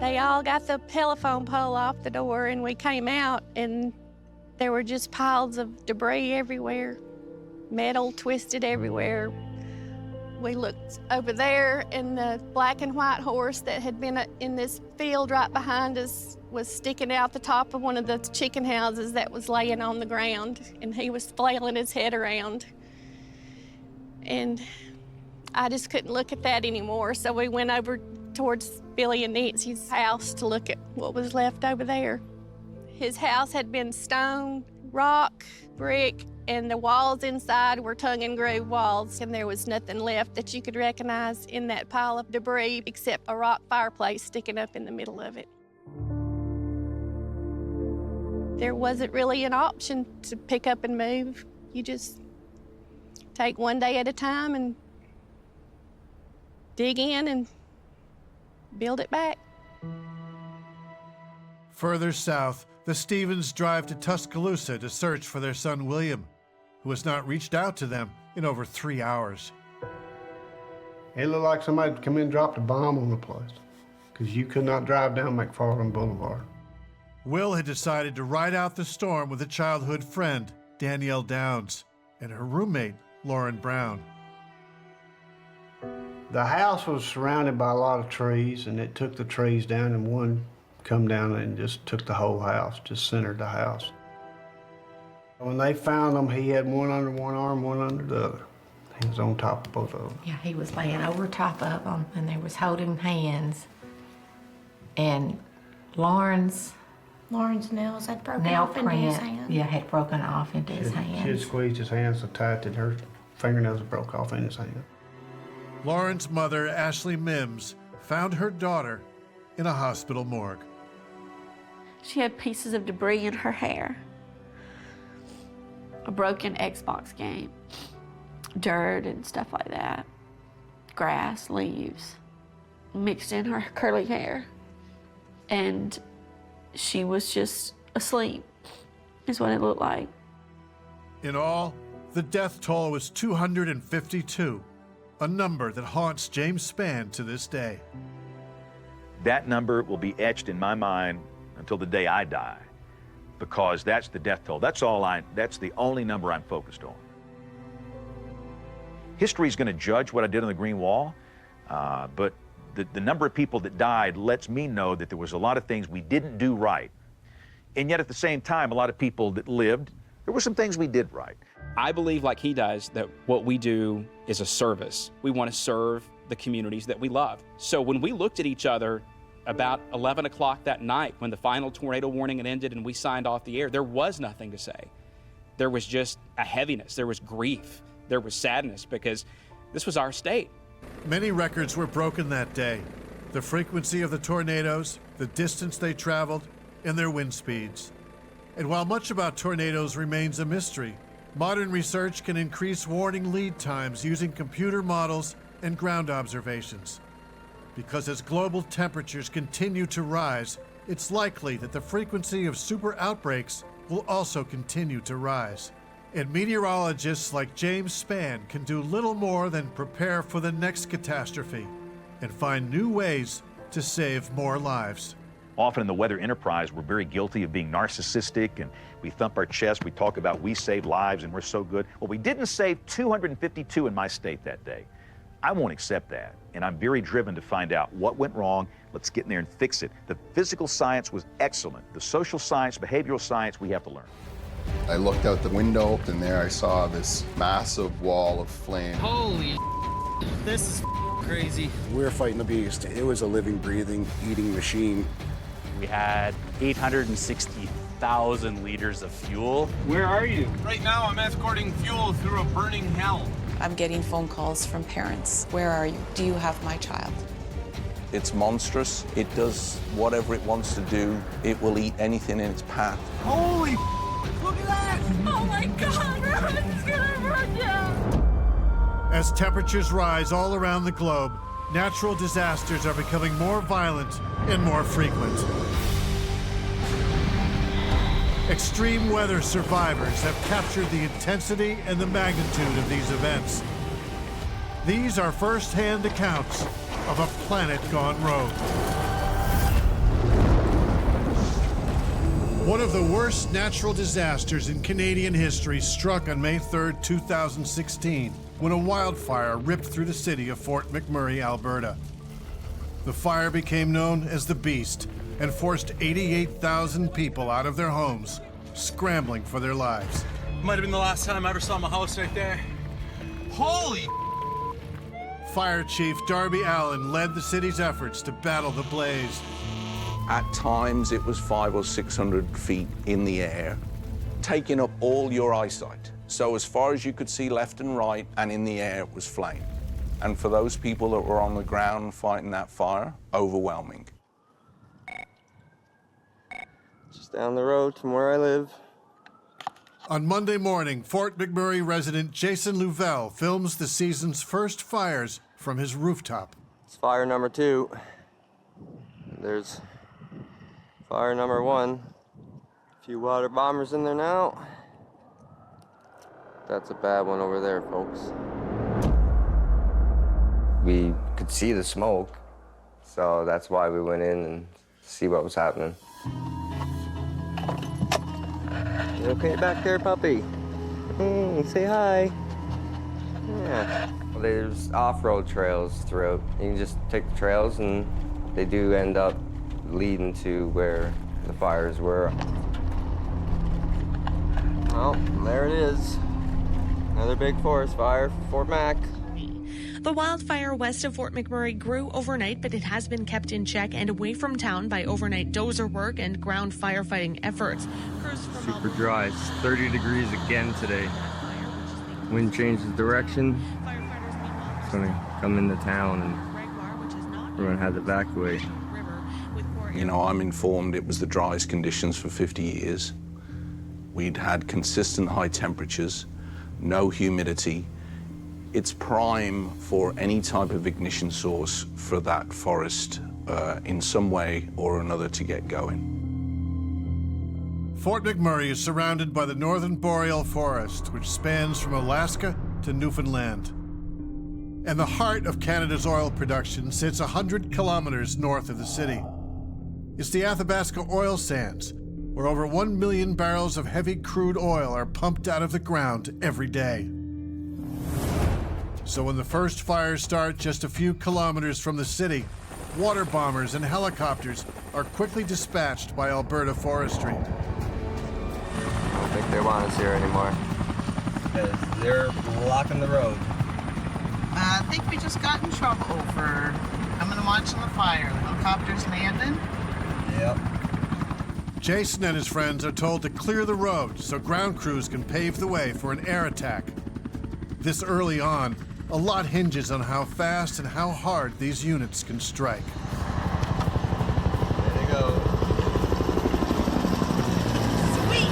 They all got the telephone pole off the door and we came out and there were just piles of debris everywhere, metal twisted everywhere. We looked over there and the black and white horse that had been in this field right behind us was sticking out the top of one of the chicken houses that was laying on the ground, and he was flailing his head around. And I just couldn't look at that anymore, so we went over towards Billy and Nancy's house to look at what was left over there. His house had been stone, rock, brick, and the walls inside were tongue and groove walls, and there was nothing left that you could recognize in that pile of debris except a rock fireplace sticking up in the middle of it. There wasn't really an option to pick up and move. You just take one day at a time and dig in and build it back.
Further south, the Stevens drive to Tuscaloosa to search for their son William, who has not reached out to them in over 3 hours.
It looked like somebody had come in and dropped a bomb on the place, because you could not drive down McFarland Boulevard.
Will had decided to ride out the storm with a childhood friend, Danielle Downs, and her roommate, Lauren Brown.
The house was surrounded by a lot of trees, and it took the trees down, and one come down and just took the whole house, just centered the house. When they found him, he had one under one arm, one under the other. He was on top of both of them.
Yeah, he was laying over top of them, and they was holding hands. And Lauren's
nails had broken
nail
off into his
print,
hand.
yeah, had broken off into his
She had
hands.
squeezed his hands so tight that her fingernails broke off in his hand.
Lauren's mother, Ashley Mims, found her daughter in a hospital morgue.
She had pieces of debris in her hair, a broken Xbox game, dirt and stuff like that, grass, leaves, mixed in her curly hair. And she was just asleep, is what it looked like.
In all, the death toll was 252, a number that haunts James Spann to this day.
That number will be etched in my mind until the day I die, because that's the death toll. That's the only number I'm focused on. History's going to judge what I did on the Green Wall, but the number of people that died lets me know that there was a lot of things we didn't do right. And yet at the same time, a lot of people that lived, there were some things we did right.
I believe, like he does, that what we do is a service. We want to serve the communities that we love. So when we looked at each other about 11 o'clock that night, when the final tornado warning had ended and we signed off the air, there was nothing to say. There was just a heaviness, there was grief, there was sadness, because this was our state.
Many records were broken that day. The frequency of the tornadoes, the distance they traveled, and their wind speeds. And while much about tornadoes remains a mystery, modern research can increase warning lead times using computer models and ground observations. Because as global temperatures continue to rise, it's likely that the frequency of super outbreaks will also continue to rise. And meteorologists like James Spann can do little more than prepare for the next catastrophe and find new ways to save more lives.
Often in the weather enterprise, we're very guilty of being narcissistic, and we thump our chest, we talk about we saved lives and we're so good. Well, we didn't save 252 in my state that day. I won't accept that, and I'm very driven to find out what went wrong. Let's get in there and fix it. The physical science was excellent. The social science, behavioral science, we have to learn.
I looked out the window, and there I saw this massive wall of flame.
Holy this is crazy.
We're fighting the beast. It was a living, breathing, eating machine.
We had 860,000 liters of fuel.
Where are you? Right now, I'm escorting fuel through a burning hell.
I'm getting phone calls from parents. Where are you? Do you have my child?
It's monstrous. It does whatever it wants to do. It will eat anything in its path.
Holy look at that! Oh my God, it's gonna burn down!
As temperatures rise all around the globe, natural disasters are becoming more violent and more frequent. Extreme weather survivors have captured the intensity and the magnitude of these events. These are first-hand accounts of a planet gone rogue. One of the worst natural disasters in Canadian history struck on May 3rd, 2016, when a wildfire ripped through the city of Fort McMurray, Alberta. The fire became known as the Beast and forced 88,000 people out of their homes, scrambling for their lives.
Might have been the last time I ever saw my house right there. Holy!
Fire Chief Darby Allen led the city's efforts to battle the blaze.
At times, it was 500 or 600 feet in the air, taking up all your eyesight. So as far as you could see left and right, and in the air, it was flame. And for those people that were on the ground fighting that fire, overwhelming.
Just down the road from where I live.
On Monday morning, Fort McMurray resident Jason Louvel films the season's first fires from his rooftop.
It's fire number 2. There's fire number 1. A few water bombers in there now. That's a bad one over there, folks. We could see the smoke, so that's why we went in and see what was happening. You okay back there, puppy? Hey, say hi. Yeah. Well, there's off-road trails throughout. You can just take the trails, and they do end up leading to where the fires were. Well, there it is. Another big forest fire for Fort Mac.
The wildfire west of Fort McMurray grew overnight, but it has been kept in check and away from town by overnight dozer work and ground firefighting efforts.
Super dry. It's 30 degrees again today. Wind changes direction. It's going to come into town and we're going to have to evacuate.
You know, I'm informed it was the driest conditions for 50 years. We'd had consistent high temperatures, no humidity. It's prime for any type of ignition source for that forest in some way or another to get going.
Fort McMurray is surrounded by the northern boreal forest, which spans from Alaska to Newfoundland. And the heart of Canada's oil production sits 100 kilometers north of the city. It's the Athabasca oil sands, where over 1 million barrels of heavy crude oil are pumped out of the ground every day. So when the first fires start just a few kilometers from the city, water bombers and helicopters are quickly dispatched by Alberta Forestry.
I don't think they want us here anymore. Because they're blocking the road.
I think we just got in trouble for coming and watching the fire. The helicopters landing.
Yep.
Jason and his friends are told to clear the road so ground crews can pave the way for an air attack. This early on, a lot hinges on how fast and how hard these units can strike.
There they go.
Sweet!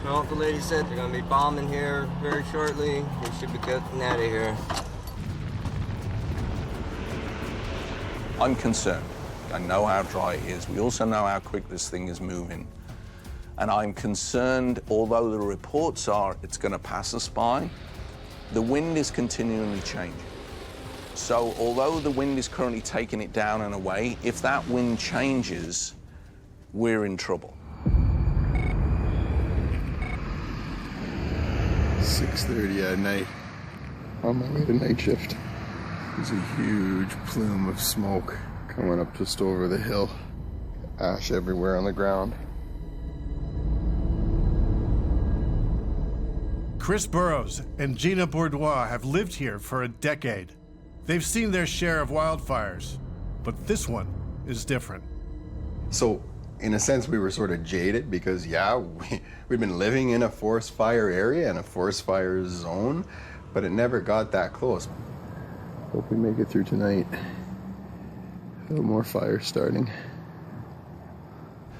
Well, the lady said they're going to be bombing here very shortly. We should be getting out of here.
I'm concerned. I know how dry it is. We also know how quick this thing is moving. And I'm concerned, although the reports are it's going to pass us by, the wind is continually changing. So although the wind is currently taking it down and away, if that wind changes, we're in trouble.
6:30 at night, on my way to night shift. There's a huge plume of smoke coming up just over the hill. Ash everywhere on the ground.
Chris Burrows and Gina Bourdois have lived here for a decade. They've seen their share of wildfires, but this one is different.
So, in a sense, we were sort of jaded because, yeah, we'd been living in a forest fire area and a forest fire zone, but it never got that close. Hope we make it through tonight. More fire starting.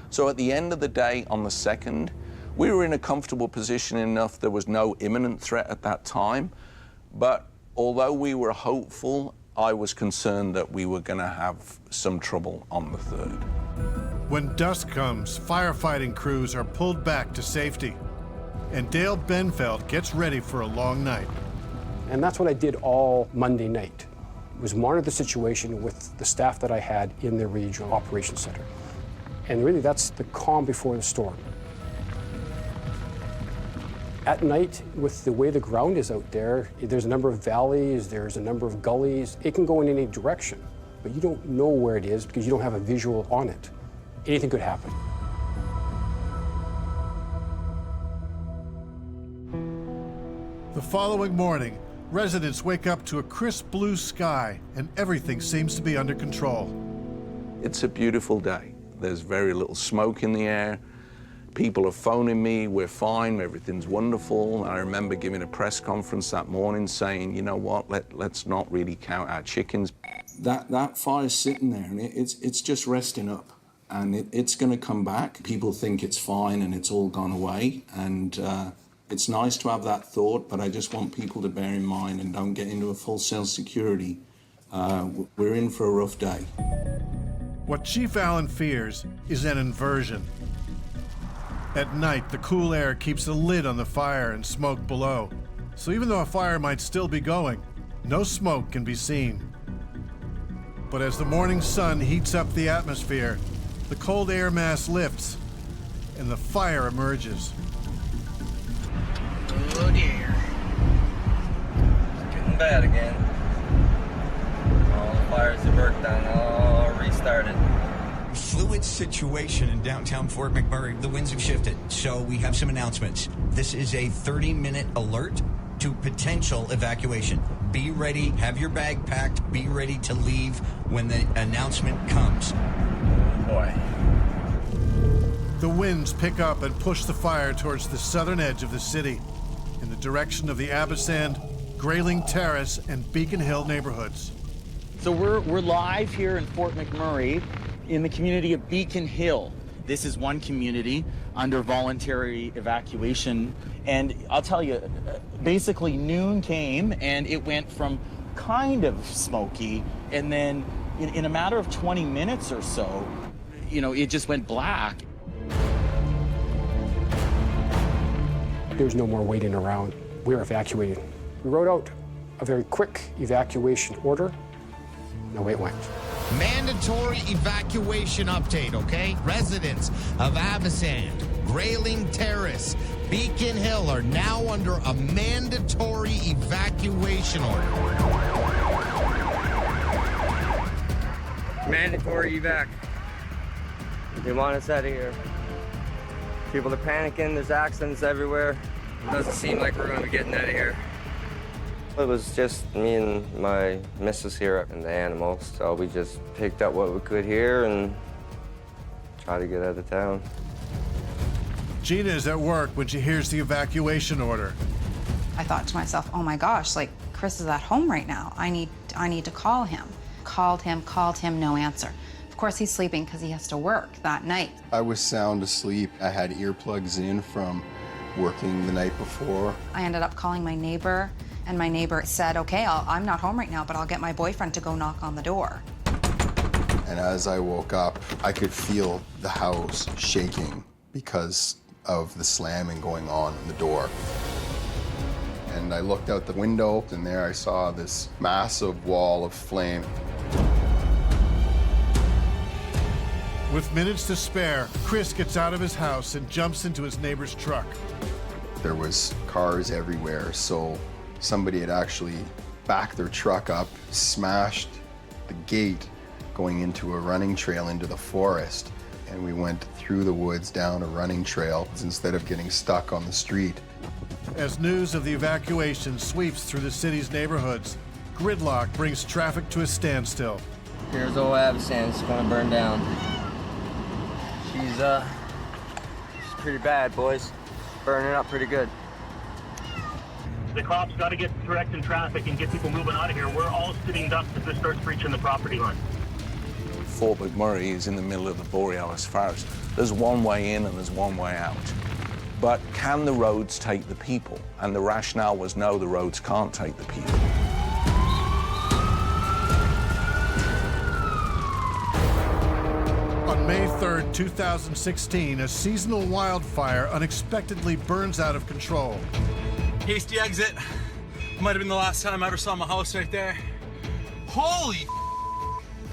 So at the end of the day, on the 2nd, we were in a comfortable position enough. There was no imminent threat at that time. But although we were hopeful, I was concerned that we were going to have some trouble on the 3rd.
When dusk comes, firefighting crews are pulled back to safety. And Dale Benfeld gets ready for a long night.
And that's what I did all Monday night, was monitor the situation with the staff that I had in the regional operations center. And really, that's the calm before the storm. At night, with the way the ground is out there, there's a number of valleys, there's a number of gullies. It can go in any direction, but you don't know where it is because you don't have a visual on it. Anything could happen.
The following morning, residents wake up to a crisp blue sky and everything seems to be under control.
It's a beautiful day. There's very little smoke in the air. People are phoning me, we're fine, everything's wonderful. I remember giving a press conference that morning saying, you know what, let's not really count our chickens. That fire's sitting there and it's just resting up and it's gonna come back. People think it's fine and it's all gone away and it's nice to have that thought, but I just want people to bear in mind and don't get into a full self security. We're in for a rough day.
What Chief Allen fears is an inversion. At night, the cool air keeps a lid on the fire and smoke below. So even though a fire might still be going, no smoke can be seen. But as the morning sun heats up the atmosphere, the cold air mass lifts and the fire emerges.
Oh dear. It's getting bad again. All the fires have worked down, all restarted.
Fluid situation in downtown Fort McMurray. The winds have shifted, so we have some announcements. This is a 30-minute alert to potential evacuation. Be ready, have your bag packed, be ready to leave when the announcement comes.
Oh boy.
The winds pick up and push the fire towards the southern edge of the city, in the direction of the Abasand, Grayling Terrace, and Beacon Hill neighborhoods.
So we're live here in Fort McMurray in the community of Beacon Hill. This is one community under voluntary evacuation. And I'll tell you, basically noon came and it went from kind of smoky and then in a matter of 20 minutes or so, you know, it just went black.
There's no more waiting around. We're evacuating. We wrote out a very quick evacuation order. No way it went.
Mandatory evacuation update, okay? Residents of Abasand, Grayling Terrace, Beacon Hill are now under a mandatory evacuation order.
Mandatory evac. They want us out of here. People are panicking, there's accidents everywhere. It doesn't seem like we're going to be getting out of here. It was just me and my missus here and the animals, so we just picked up what we could here and tried to get out of town.
Gina is at work when she hears the evacuation order.
I thought to myself, oh my gosh, like Chris is at home right now. I need to call him. Called him, no answer. Of course he's sleeping because he has to work that night.
I was sound asleep. I had earplugs in from working the night before.
I ended up calling my neighbor, and my neighbor said, okay, I'm not home right now, but I'll get my boyfriend to go knock on the door.
And as I woke up, I could feel the house shaking because of the slamming going on in the door. And I looked out the window, and there I saw this massive wall of flame.
With minutes to spare, Chris gets out of his house and jumps into his neighbor's truck.
There was cars everywhere, so somebody had actually backed their truck up, smashed the gate going into a running trail into the forest, and we went through the woods down a running trail instead of getting stuck on the street.
As news of the evacuation sweeps through the city's neighborhoods, gridlock brings traffic to a standstill.
Here's old Abasand, it's gonna burn down. She's pretty bad, boys. Burning up pretty good.
The cops got to get directing traffic and get people moving out of here. We're all sitting ducks if this starts breaching the property line.
Fort McMurray is in the middle of the Borealis forest. There's one way in and there's one way out. But can the roads take the people? And the rationale was no, the roads can't take the people.
On May 3rd, 2016, a seasonal wildfire unexpectedly burns out of control.
Hasty exit. Might have been the last time I ever saw my house right there. Holy!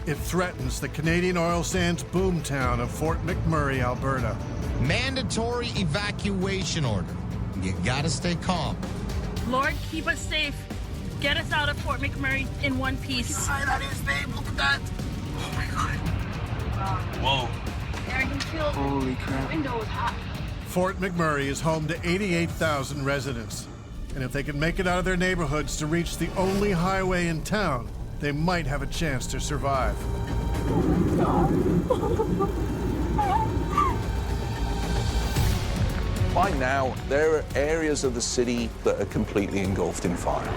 It threatens the Canadian oil sands boomtown of Fort McMurray, Alberta.
Mandatory evacuation order. You gotta stay calm.
Lord, keep us safe. Get us out of Fort McMurray in one piece.
That is, babe. Look at that. Oh my God.
Whoa.
I can feel
Holy crap.
the window is hot.
Fort McMurray is home to 88,000 residents. And if they can make it out of their neighborhoods to reach the only highway in town, they might have a chance to survive.
By now, there are areas of the city that are completely engulfed in fire.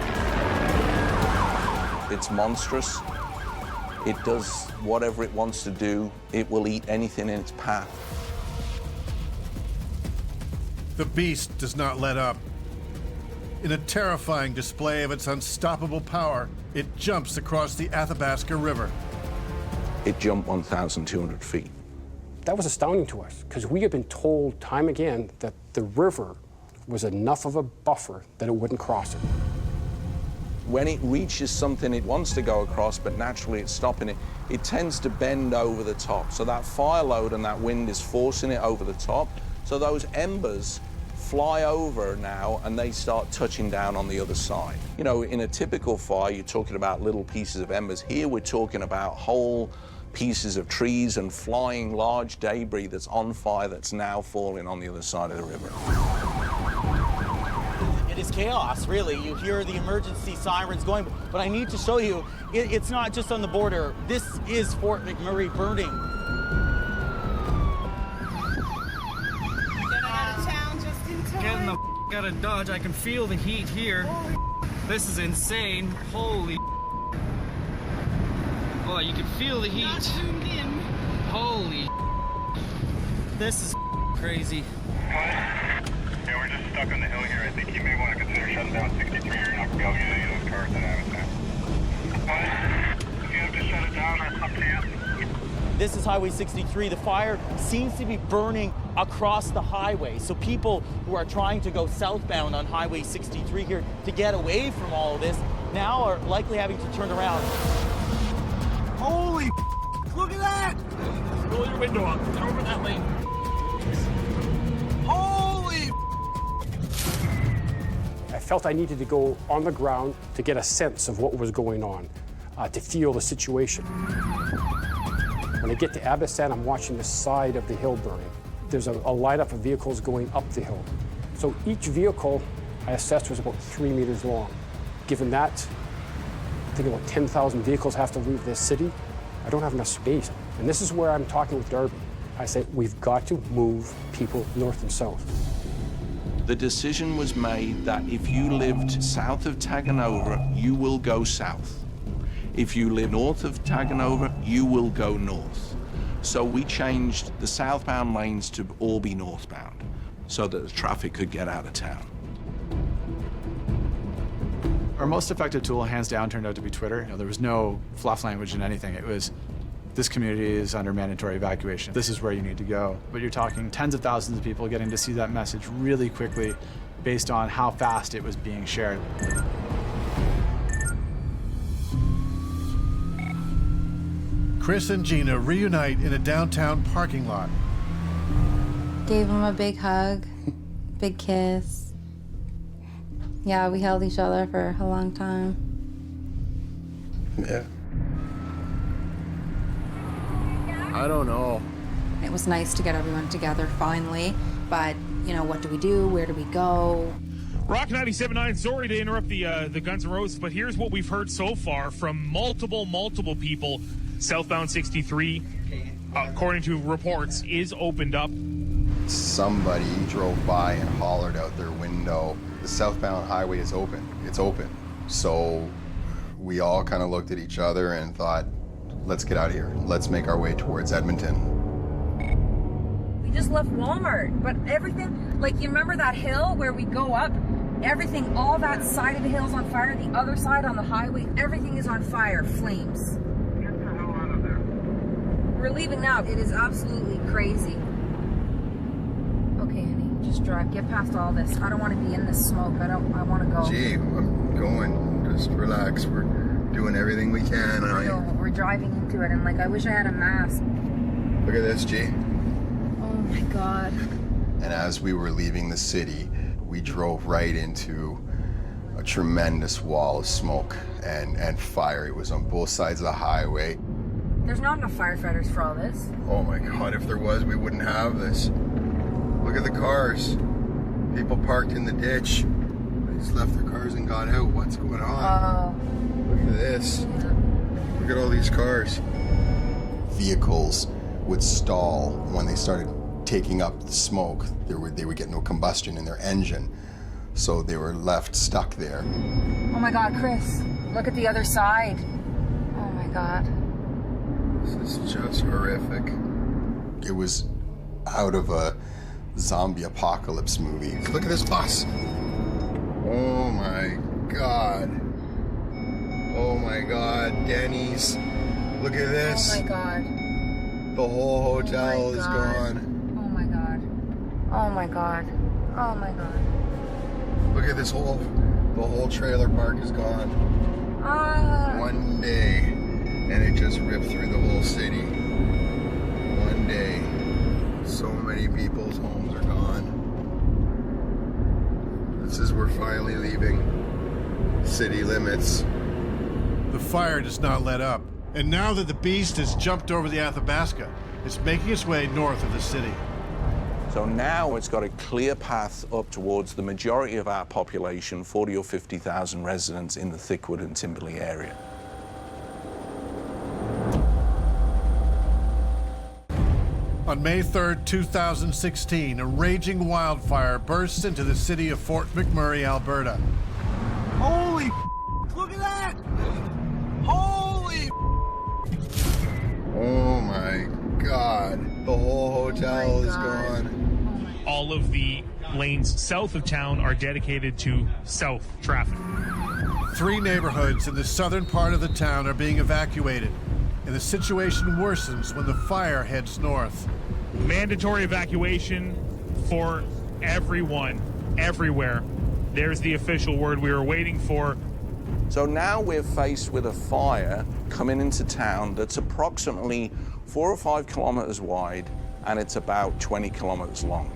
It's monstrous. It does whatever it wants to do. It will eat anything in its path.
The beast does not let up. In a terrifying display of its unstoppable power, it jumps across the Athabasca River.
It jumped 1,200 feet.
That was astounding to us, because we had been told time again that the river was enough of a buffer that it wouldn't cross it.
When it reaches something it wants to go across, but naturally it's stopping it, it tends to bend over the top. So that fire load and that wind is forcing it over the top. So those embers fly over now and they start touching down on the other side. You know, in a typical fire, you're talking about little pieces of embers. Here we're talking about whole pieces of trees and flying large debris that's on fire that's now falling on the other side of the river.
It is chaos, really. You hear the emergency sirens going, but I need to show you, it's not just on the border. This is Fort McMurray burning.
Getting the out of Dodge. I can feel the heat here. This is insane. Holy. Oh, you can feel the heat. Holy. This is crazy.
Yeah, we're just stuck on the hill here. I think you may want to consider shutting down 63 or you're not going to be able to get any of those cars that have it. If you have to shut it down, it's up to you.
This is Highway 63. The fire seems to be burning across the highway. So people who are trying to go southbound on Highway 63 here to get away from all of this now are likely having to turn around.
Holy. Look at that. Roll your window up. Get over that lane. Holy.
I felt I needed to go on the ground to get a sense of what was going on, to feel the situation. When I get to Abisan, I'm watching the side of the hill burning. There's a lineup of vehicles going up the hill. So each vehicle I assessed was about 3 meters long. Given that, I think about 10,000 vehicles have to leave this city. I don't have enough space. And this is where I'm talking with Darby. I say, we've got to move people north and south.
The decision was made that if you lived south of Taganova, you will go south. If you live north of Taganova, you will go north. So we changed the southbound lanes to all be northbound so that the traffic could get out of town.
Our most effective tool, hands down, turned out to be Twitter. You know, there was no fluff language in anything. It was, this community is under mandatory evacuation. This is where you need to go. But you're talking tens of thousands of people getting to see that message really quickly based on how fast it was being shared.
Chris and Gina reunite in a downtown parking lot.
Gave him a big hug, big kiss. Yeah, we held each other for a long time.
Yeah. I don't know.
It was nice to get everyone together finally, but, you know, what do we do? Where do we go?
Rock 97.9, sorry to interrupt the Guns N' Roses, but here's what we've heard so far from multiple people. Southbound 63, according to reports, is opened up.
Somebody drove by and hollered out their window, the southbound highway is open, it's open. So we all kind of looked at each other and thought, let's get out of here. Let's make our way towards Edmonton.
We just left Walmart, but everything, like, you remember that hill where we go up? Everything, all that side of the hill's on fire, the other side on the highway, everything is on fire, flames.
Get the hell out of there.
We're leaving now. It is absolutely crazy. Okay, honey, just drive. Get past all this. I don't want to be in this smoke. I want to go.
Gee, I'm going. Just relax. We're doing everything we can.
We're driving into it, and like, I wish I had a mask.
Look at this, G.
Oh my God.
And as we were leaving the city, we drove right into a tremendous wall of smoke and fire. It was on both sides of the highway.
There's not enough firefighters for all this.
Oh my God, if there was, we wouldn't have this. Look at the cars. People parked in the ditch. They just left their cars and got out. What's going on? Look at this. Look at all these cars. Vehicles would stall when they started taking up the smoke. They would get no combustion in their engine, so they were left stuck there.
Oh my God, Chris, look at the other side. Oh my God.
This is just horrific. It was out of a zombie apocalypse movie. Look at this bus. Oh my God. Oh my God, Denny's. Look at this.
Oh my God.
The whole hotel is gone.
Oh my God. Oh my God. Oh my God.
Look at this the whole trailer park is gone. One day, and it just ripped through the whole city. One day. So many people's homes are gone. This is, we're finally leaving city limits.
The fire does not let up. And now that the beast has jumped over the Athabasca, it's making its way north of the city.
So now it's got a clear path up towards the majority of our population, 40 or 50,000 residents in the Thickwood and Timberley area.
On May 3rd, 2016, a raging wildfire bursts into the city of Fort McMurray, Alberta.
Holy look at that! Holy
Oh my God. The whole hotel is gone.
All of the lanes south of town are dedicated to south traffic.
3 neighborhoods in the southern part of the town are being evacuated, and the situation worsens when the fire heads north.
Mandatory evacuation for everyone, everywhere. There's the official word we were waiting for.
So now we're faced with a fire coming into town that's approximately 4 or 5 kilometers wide, and it's about 20 kilometers long.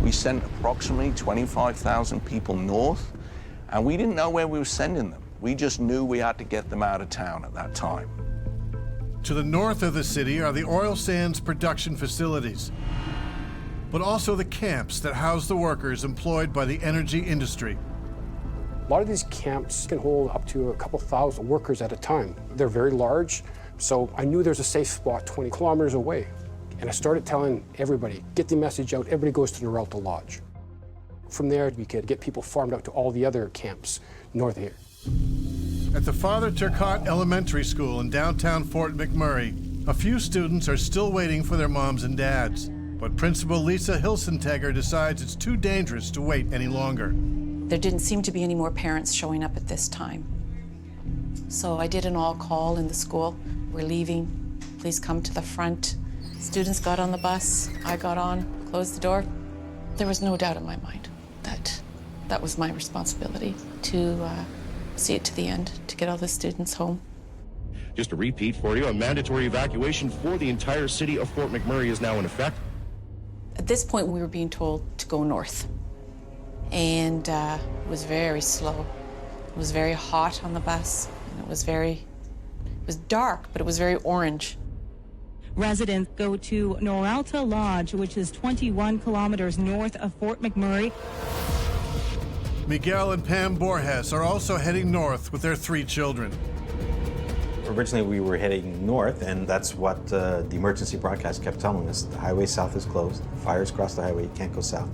We sent approximately 25,000 people north, and we didn't know where we were sending them. We just knew we had to get them out of town at that time.
To the north of the city are the oil sands production facilities, but also the camps that house the workers employed by the energy industry.
A lot of these camps can hold up to a couple thousand workers at a time. They're very large, so I knew there's a safe spot 20 kilometers away. And I started telling everybody, get the message out, everybody goes to Noralta Lodge. From there, we could get people farmed out to all the other camps north of here.
At the Father Turcotte Elementary School in downtown Fort McMurray, a few students are still waiting for their moms and dads. But Principal Lisa Hilsentegger decides it's too dangerous to wait any longer.
There didn't seem to be any more parents showing up at this time. So I did an all-call in the school. We're leaving. Please come to the front. Students got on the bus. I got on, closed the door. There was no doubt in my mind that that was my responsibility to see it to the end, to get all the students home.
Just a repeat for you, a mandatory evacuation for the entire city of Fort McMurray is now in effect.
At this point, we were being told to go north. And it was very slow. It was very hot on the bus. And it was dark, but it was very orange.
Residents go to Noralta Lodge, which is 21 kilometers north of Fort McMurray.
Miguel and Pam Borges are also heading north with their 3 children.
Originally, we were heading north, and that's what the emergency broadcast kept telling us. The highway south is closed, fires across the highway, you can't go south.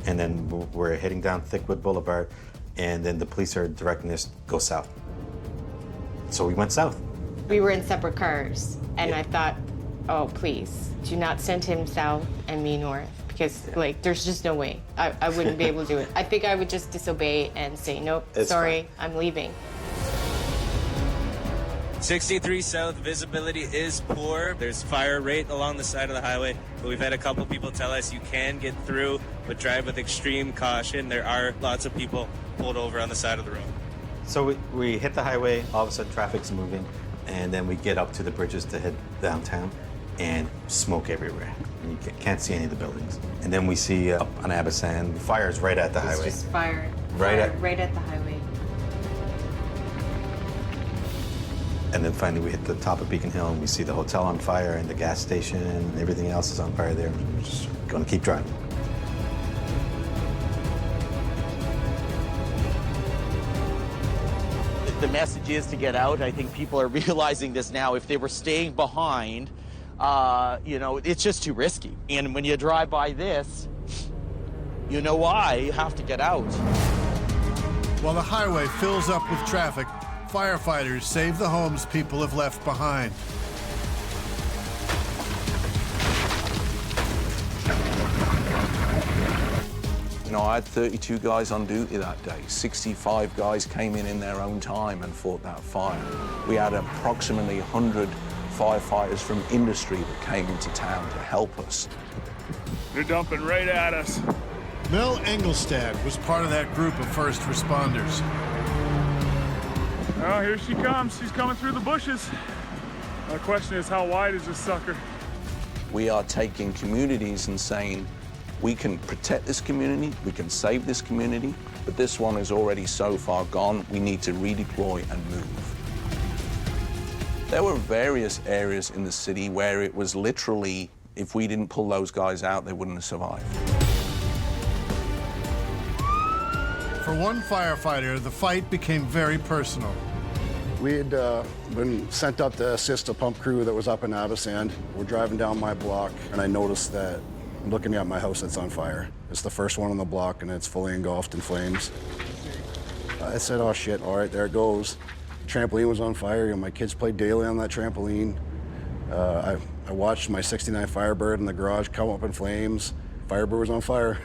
And then we're heading down Thickwood Boulevard, and then the police are directing us to go south. So we went south,
We were in separate cars, and I thought, oh, please, do not send him south and me north, because, like, there's just no way. I wouldn't be able to do it. I think I would just disobey and say, nope, sorry, I'm leaving.
63 south, visibility is poor. There's fire right along the side of the highway, but we've had a couple people tell us you can get through, but drive with extreme caution. There are lots of people pulled over on the side of the road.
So we hit the highway, all of a sudden traffic's moving, and then we get up to the bridges to head downtown, and smoke everywhere. You can't see any of the buildings. And then we see up on Abasan, fires right at the highway.
It's just fire.
Right
at the highway.
And then finally we hit the top of Beacon Hill and we see the hotel on fire and the gas station and everything else is on fire there. We're just going to keep driving.
The message is to get out. I think people are realizing this now. If they were staying behind, you know, it's just too risky. And when you drive by this, you know why. You have to get out.
While the highway fills up with traffic, firefighters save the homes people have left behind.
You know, I had 32 guys on duty that day. 65 guys came in their own time and fought that fire. We had approximately 100 firefighters from industry that came into town to help us.
They're dumping right at us.
Mel Engelstad was part of that group of first responders.
Oh, here she comes. She's coming through the bushes. My question is, how wide is this sucker?
We are taking communities and saying, we can protect this community, we can save this community, but this one is already so far gone, we need to redeploy and move. There were various areas in the city where it was literally, if we didn't pull those guys out, they wouldn't have survived.
For one firefighter, the fight became very personal.
We had been sent up to assist a pump crew that was up in Abasan. We're driving down my block, and I noticed that I'm looking at my house that's on fire. It's the first one on the block, and it's fully engulfed in flames. I said, oh shit, all right, there it goes. The trampoline was on fire. You know, my kids played daily on that trampoline. I watched my 69 Firebird in the garage come up in flames. Firebird was on fire.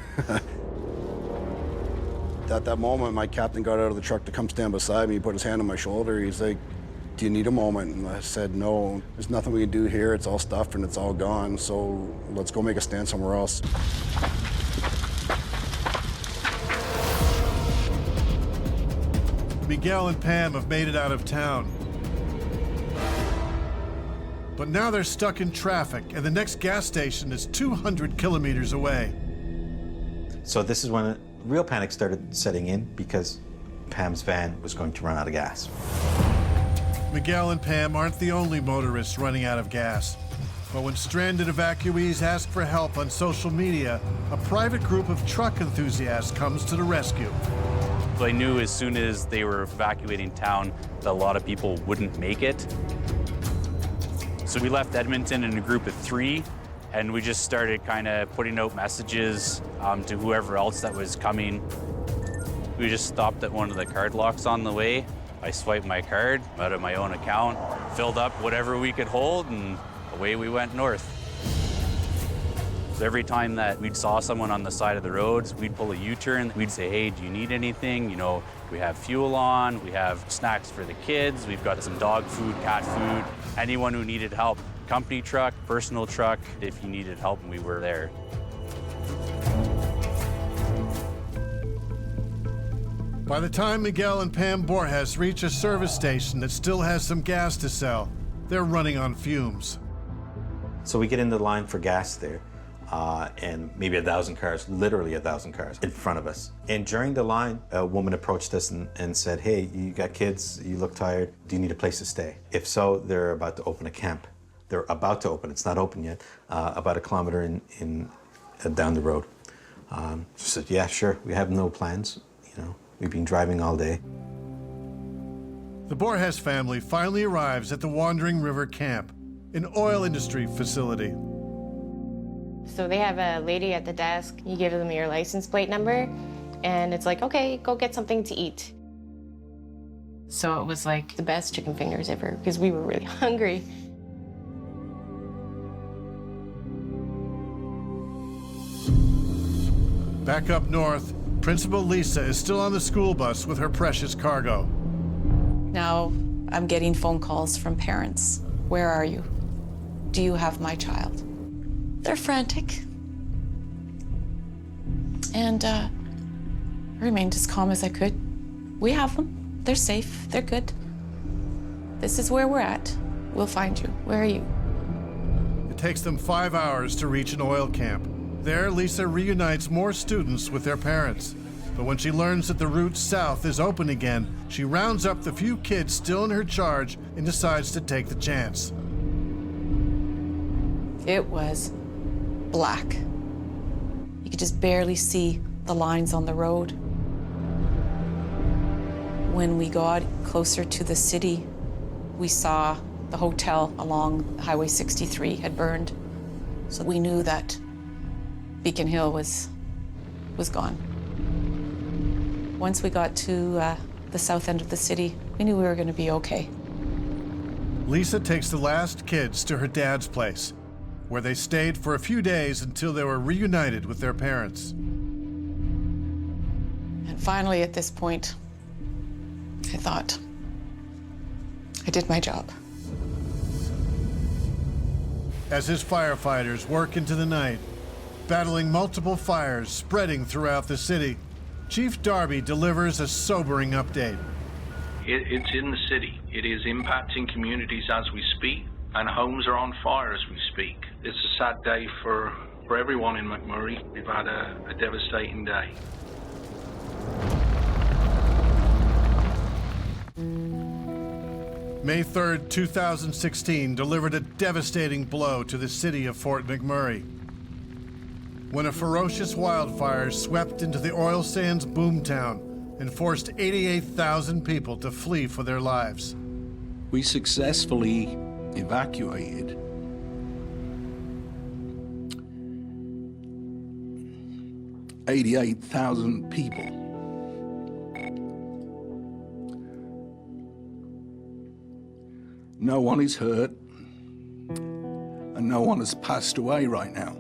At that moment, my captain got out of the truck to come stand beside me. He put his hand on my shoulder. He's like, do you need a moment? And I said, no, there's nothing we can do here. It's all stuffed and it's all gone. So let's go make a stand somewhere else.
Miguel and Pam have made it out of town. But now they're stuck in traffic, and the next gas station is 200 kilometers away.
So this is when real panic started setting in because Pam's van was going to run out of gas.
Miguel and Pam aren't the only motorists running out of gas. But when stranded evacuees ask for help on social media, a private group of truck enthusiasts comes to the rescue.
I knew as soon as they were evacuating town that a lot of people wouldn't make it. So we left Edmonton in a group of 3, and we just started kind of putting out messages to whoever else that was coming. We just stopped at one of the card locks on the way. I swiped my card out of my own account, filled up whatever we could hold, and away we went north. So every time that we saw someone on the side of the roads, we'd pull a U-turn. We'd say, hey, do you need anything? You know, we have fuel on, we have snacks for the kids, we've got some dog food, cat food. Anyone who needed help, company truck, personal truck, if you needed help, we were there.
By the time Miguel and Pam Borges reach a service station that still has some gas to sell, they're running on fumes.
So we get into the line for gas there, and maybe 1,000 cars, literally 1,000 cars in front of us. And during the line, a woman approached us and said, hey, you got kids, you look tired, do you need a place to stay? If so, they're about to open a camp. They're about to open, it's not open yet, about 1 kilometer down the road. She said, yeah, sure, we have no plans, you know, we've been driving all day.
The Borges family finally arrives at the Wandering River Camp, an oil industry facility.
So they have a lady at the desk. You give them your license plate number, and it's like, okay, go get something to eat. So it was like the best chicken fingers ever because we were really hungry.
Back up north, Principal Lisa is still on the school bus with her precious cargo.
Now I'm getting phone calls from parents. Where are you? Do you have my child? They're frantic. And I remained as calm as I could. We have them. They're safe. They're good. This is where we're at. We'll find you. Where are you?
It takes them 5 hours to reach an oil camp. There, Lisa reunites more students with their parents. But when she learns that the route south is open again, she rounds up the few kids still in her charge and decides to take the chance.
It was black. You could just barely see the lines on the road. When we got closer to the city, we saw the hotel along Highway 63 had burned. So we knew that Beacon Hill was gone. Once we got to the south end of the city, we knew we were going to be okay.
Lisa takes the last kids to her dad's place, where they stayed for a few days until they were reunited with their parents.
And finally, at this point, I thought, I did my job.
As his firefighters work into the night, battling multiple fires spreading throughout the city, Chief Darby delivers a sobering update.
It's in the city. It is impacting communities as we speak, and homes are on fire as we speak. It's a sad day for everyone in McMurray. We've had a devastating day.
May 3rd, 2016 delivered a devastating blow to the city of Fort McMurray, when a ferocious wildfire swept into the oil sands boomtown and forced 88,000 people to flee for their lives.
We successfully evacuated 88,000 people. No one is hurt, and no one has passed away right now.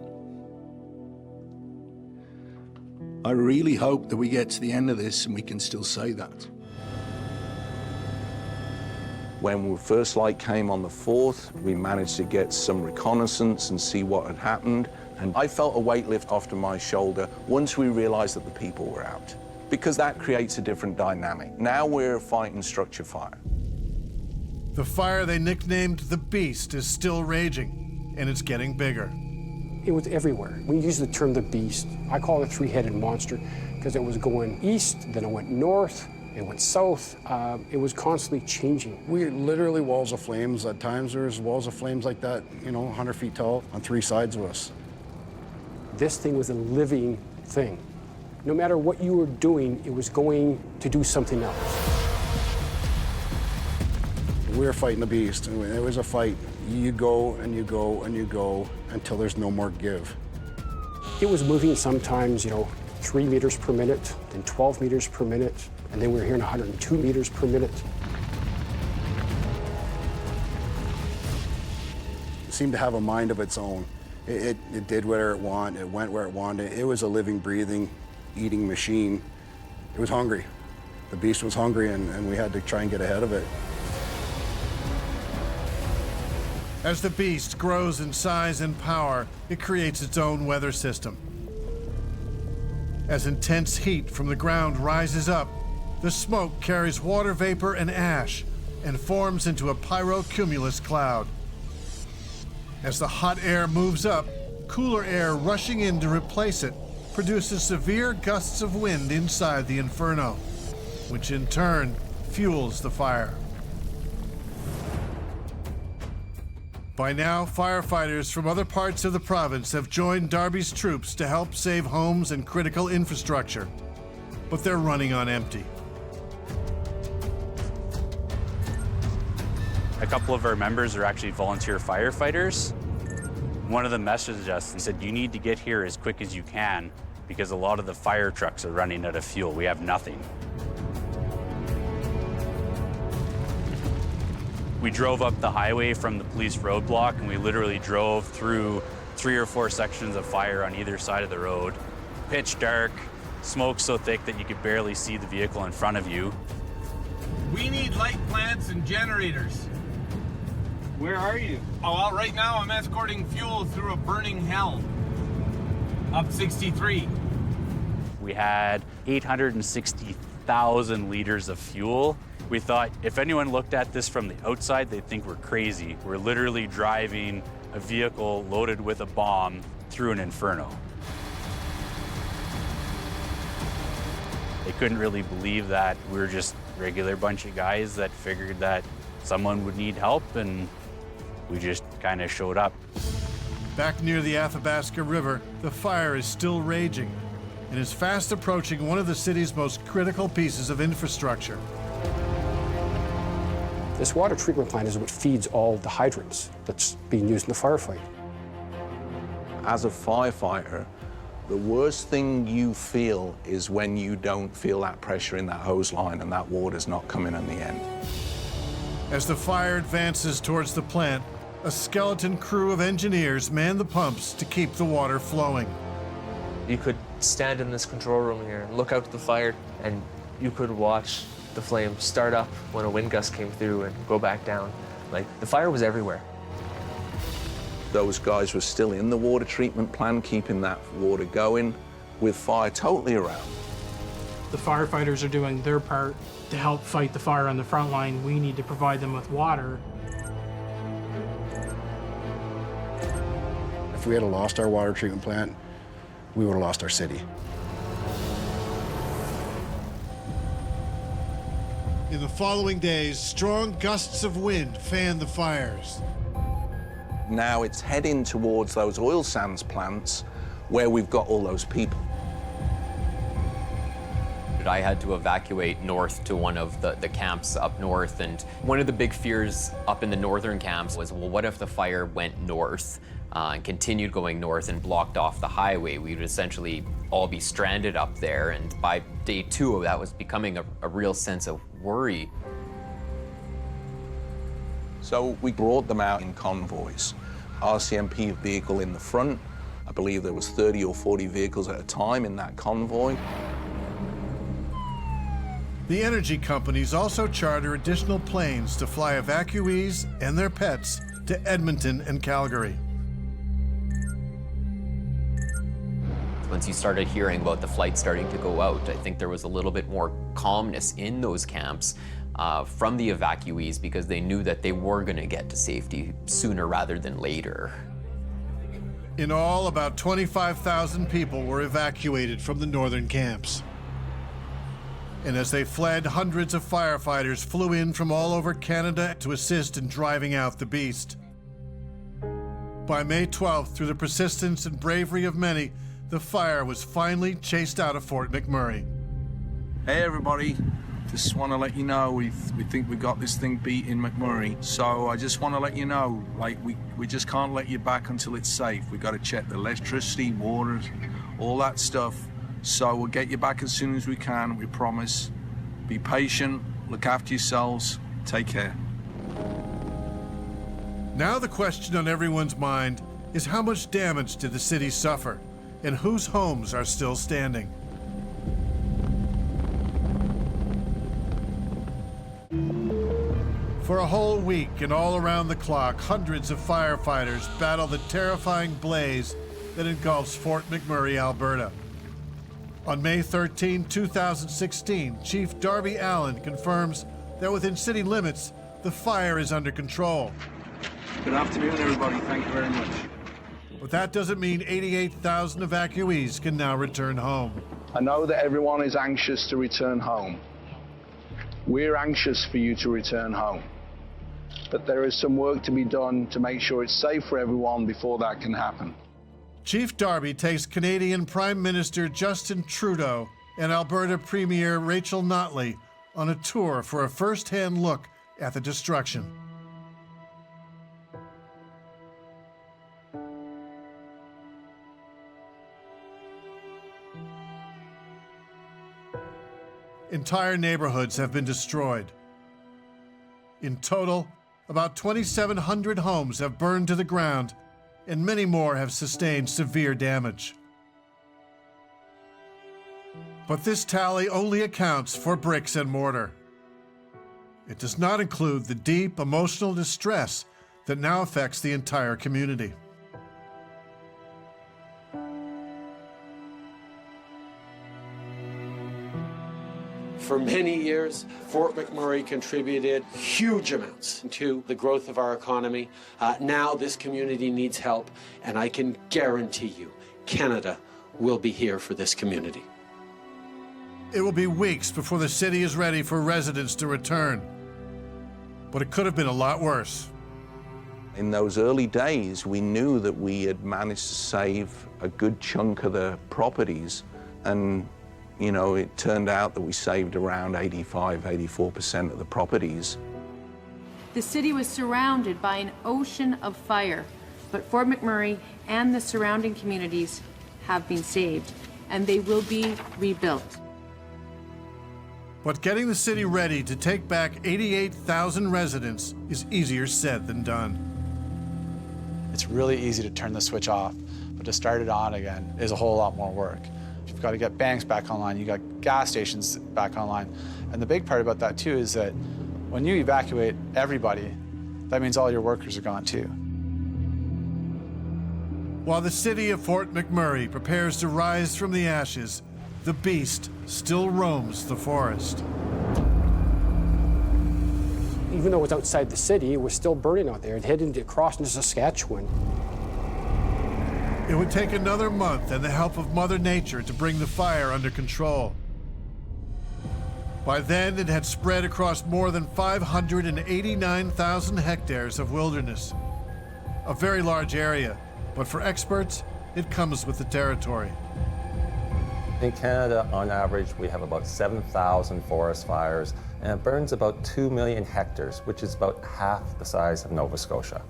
I really hope that we get to the end of this and we can still say that. When first light came on the 4th, we managed to get some reconnaissance and see what had happened. And I felt a weight lift off to my shoulder once we realized that the people were out, because that creates a different dynamic. Now we're fighting structure fire.
The fire they nicknamed the Beast is still raging, and it's getting bigger.
It was everywhere. We use the term the Beast. I call it a three-headed monster because it was going east, then it went north, it went south. It was constantly changing.
We literally walls of flames. At times there's walls of flames like that, 100 feet tall on 3 sides of us.
This thing was a living thing. No matter what you were doing, it was going to do something else.
We were fighting the Beast. It was a fight. You go and you go and you go until there's no more give.
It was moving sometimes, 3 meters per minute, then 12 meters per minute, and then we were hearing 102 meters per minute.
It seemed to have a mind of its own. It did whatever it wanted, it went where it wanted. It was a living, breathing, eating machine. It was hungry. The Beast was hungry, and we had to try and get ahead of it.
As the Beast grows in size and power, it creates its own weather system. As intense heat from the ground rises up, the smoke carries water vapor and ash and forms into a pyrocumulus cloud. As the hot air moves up, cooler air rushing in to replace it produces severe gusts of wind inside the inferno, which in turn fuels the fire. By now, firefighters from other parts of the province have joined Darby's troops to help save homes and critical infrastructure, but they're running on empty.
A couple of our members are actually volunteer firefighters. One of them messaged us and said, you need to get here as quick as you can because a lot of the fire trucks are running out of fuel. We have nothing. We drove up the highway from the police roadblock, and we literally drove through 3 or 4 sections of fire on either side of the road. Pitch dark, smoke so thick that you could barely see the vehicle in front of you.
We need light plants and generators. Where are you? Oh, well, right now I'm escorting fuel through a burning hell. Up 63.
We had 860,000 liters of fuel. We thought if anyone looked at this from the outside, they'd think we're crazy. We're literally driving a vehicle loaded with a bomb through an inferno. They couldn't really believe that we were just a regular bunch of guys that figured that someone would need help, and we just kind of showed up.
Back near the Athabasca River, the fire is still raging and is fast approaching one of the city's most critical pieces of infrastructure.
This water treatment plant is what feeds all the hydrants that's being used in the firefight.
As a firefighter, the worst thing you feel is when you don't feel that pressure in that hose line and that water's not coming in the end.
As the fire advances towards the plant, a skeleton crew of engineers man the pumps to keep the water flowing.
You could stand in this control room here and look out to the fire, and you could watch the flame start up when a wind gust came through and go back down. Like, the fire was everywhere.
Those guys were still in the water treatment plant, keeping that water going, with fire totally around.
The firefighters are doing their part to help fight the fire on the front line. We need to provide them with water.
If we had lost our water treatment plant, we would have lost our city.
In the following days, strong gusts of wind fanned the fires.
Now it's heading towards those oil sands plants where we've got all those people.
I had to evacuate north to one of the camps up north, and one of the big fears up in the northern camps was, well, what if the fire went north and continued going north and blocked off the highway? We would essentially all be stranded up there, and by day 2, that was becoming a real sense of worry.
So we brought them out in convoys. RCMP vehicle in the front. I believe there was 30 or 40 vehicles at a time in that convoy.
The energy companies also charter additional planes to fly evacuees and their pets to Edmonton and Calgary.
Once you started hearing about the flight starting to go out, I think there was a little bit more calmness in those camps from the evacuees, because they knew that they were going to get to safety sooner rather than later.
In all, about 25,000 people were evacuated from the northern camps. And as they fled, hundreds of firefighters flew in from all over Canada to assist in driving out the beast. By May 12th, through the persistence and bravery of many, the fire was finally chased out of Fort McMurray.
Hey everybody, just want to let you know we think we got this thing beat in McMurray. So I just want to let you know, like, we just can't let you back until it's safe. We got to check the electricity, water, all that stuff. So we'll get you back as soon as we can, we promise. Be patient, look after yourselves, take care.
Now the question on everyone's mind is, how much damage did the city suffer, and whose homes are still standing? For a whole week and all around the clock, hundreds of firefighters battle the terrifying blaze that engulfs Fort McMurray, Alberta. On May 13, 2016, Chief Darby Allen confirms that within city limits, the fire is under control.
Good afternoon, everybody. Thank you very much.
But that doesn't mean 88,000 evacuees can now return home.
I know that everyone is anxious to return home. We're anxious for you to return home. But there is some work to be done to make sure it's safe for everyone before that can happen.
Chief Darby takes Canadian Prime Minister Justin Trudeau and Alberta Premier Rachel Notley on a tour for a first-hand look at the destruction. Entire neighborhoods have been destroyed. In total, about 2,700 homes have burned to the ground, and many more have sustained severe damage. But this tally only accounts for bricks and mortar. It does not include the deep emotional distress that now affects the entire community.
For many years, Fort McMurray contributed huge amounts to the growth of our economy. Now this community needs help, and I can guarantee you, Canada will be here for this community.
It will be weeks before the city is ready for residents to return. But it could have been a lot worse.
In those early days, we knew that we had managed to save a good chunk of the properties, and you know, it turned out that we saved around 84% of the properties.
The city was surrounded by an ocean of fire, but Fort McMurray and the surrounding communities have been saved, and they will be rebuilt.
But getting the city ready to take back 88,000 residents is easier said than done.
It's really easy to turn the switch off, but to start it on again is a whole lot more work. You've got to get banks back online, you got gas stations back online. And the big part about that too is that when you evacuate everybody, that means all your workers are gone too.
While the city of Fort McMurray prepares to rise from the ashes, the beast still roams the forest.
Even though it was outside the city, it was still burning out there. It headed across into Saskatchewan.
It would take another month and the help of Mother Nature to bring the fire under control. By then, it had spread across more than 589,000 hectares of wilderness. A very large area, but for experts, it comes with the territory.
In Canada, on average, we have about 7,000 forest fires, and it burns about 2 million hectares, which is about half the size of Nova Scotia.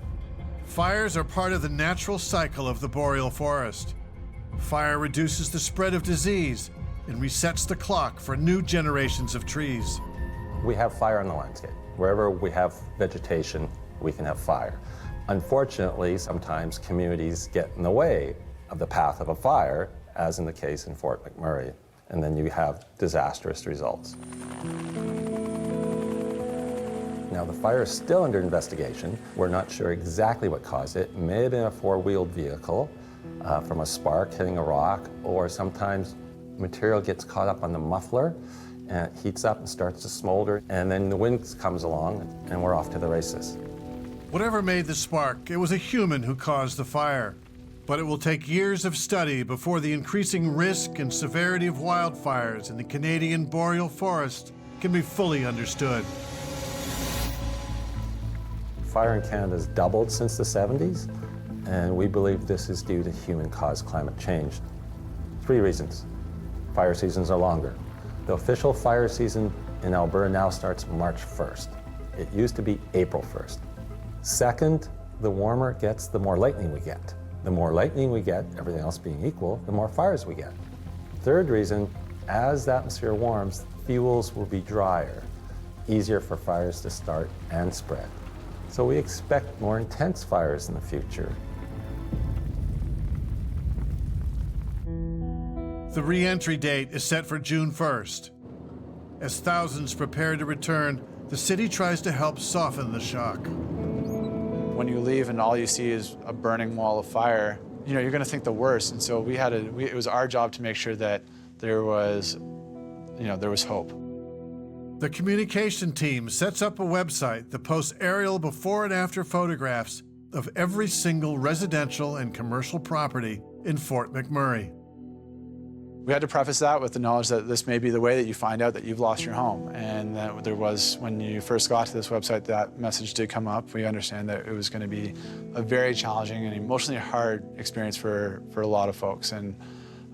Fires are part of the natural cycle of the boreal forest. Fire reduces the spread of disease and resets the clock for new generations of trees.
We have fire on the landscape. Wherever we have vegetation, we can have fire. Unfortunately, sometimes communities get in the way of the path of a fire, as in the case in Fort McMurray, and then you have disastrous results. Now, the fire is still under investigation. We're not sure exactly what caused it. It may have been a four-wheeled vehicle from a spark hitting a rock, or sometimes material gets caught up on the muffler and it heats up and starts to smolder, and then the wind comes along and we're off to the races.
Whatever made the spark, it was a human who caused the fire. But it will take years of study before the increasing risk and severity of wildfires in the Canadian boreal forest can be fully understood.
Fire in Canada has doubled since the 70s, and we believe this is due to human-caused climate change. 3 reasons. Fire seasons are longer. The official fire season in Alberta now starts March 1st. It used to be April 1st. Second, the warmer it gets, the more lightning we get. The more lightning we get, everything else being equal, the more fires we get. Third reason, as the atmosphere warms, fuels will be drier, easier for fires to start and spread. So we expect more intense fires in the future.
The re-entry date is set for June 1st. As thousands prepare to return, the city tries to help soften the shock.
When you leave and all you see is a burning wall of fire, you know, you're going to think the worst. And so it was our job to make sure that there was hope.
The communication team sets up a website that posts aerial before and after photographs of every single residential and commercial property in Fort McMurray.
We had to preface that with the knowledge that this may be the way that you find out that you've lost your home. And that there was, when you first got to this website, that message did come up. We understand that it was going to be a very challenging and emotionally hard experience for a lot of folks and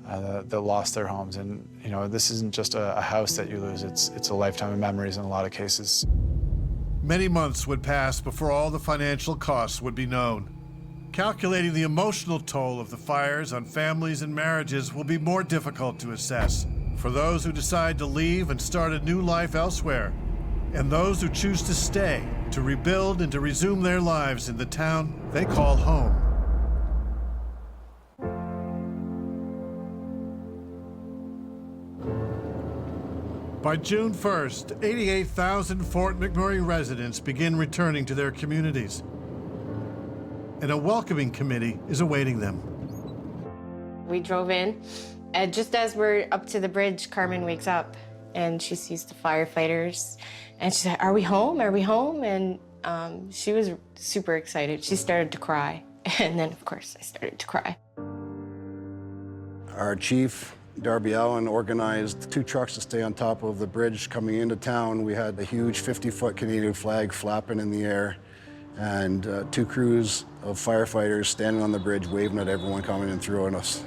that lost their homes. And you know, this isn't just a house that you lose, it's a lifetime of memories in a lot of cases.
Many months would pass before all the financial costs would be known. Calculating the emotional toll of the fires on families and marriages will be more difficult to assess for those who decide to leave and start a new life elsewhere. and those who choose to stay, to rebuild and to resume their lives in the town they call home. By June 1st, 88,000 Fort McMurray residents begin returning to their communities, and a welcoming committee is awaiting them.
We drove in, and just as we're up to the bridge, Carmen wakes up, and she sees the firefighters, and she's like, "Are we home? Are we home?" And she was super excited. She started to cry, and then, of course, I started to cry.
Our chief, Darby Allen, organized 2 trucks to stay on top of the bridge coming into town. We had a huge 50-foot Canadian flag flapping in the air, and 2 crews of firefighters standing on the bridge waving at everyone coming in through on us.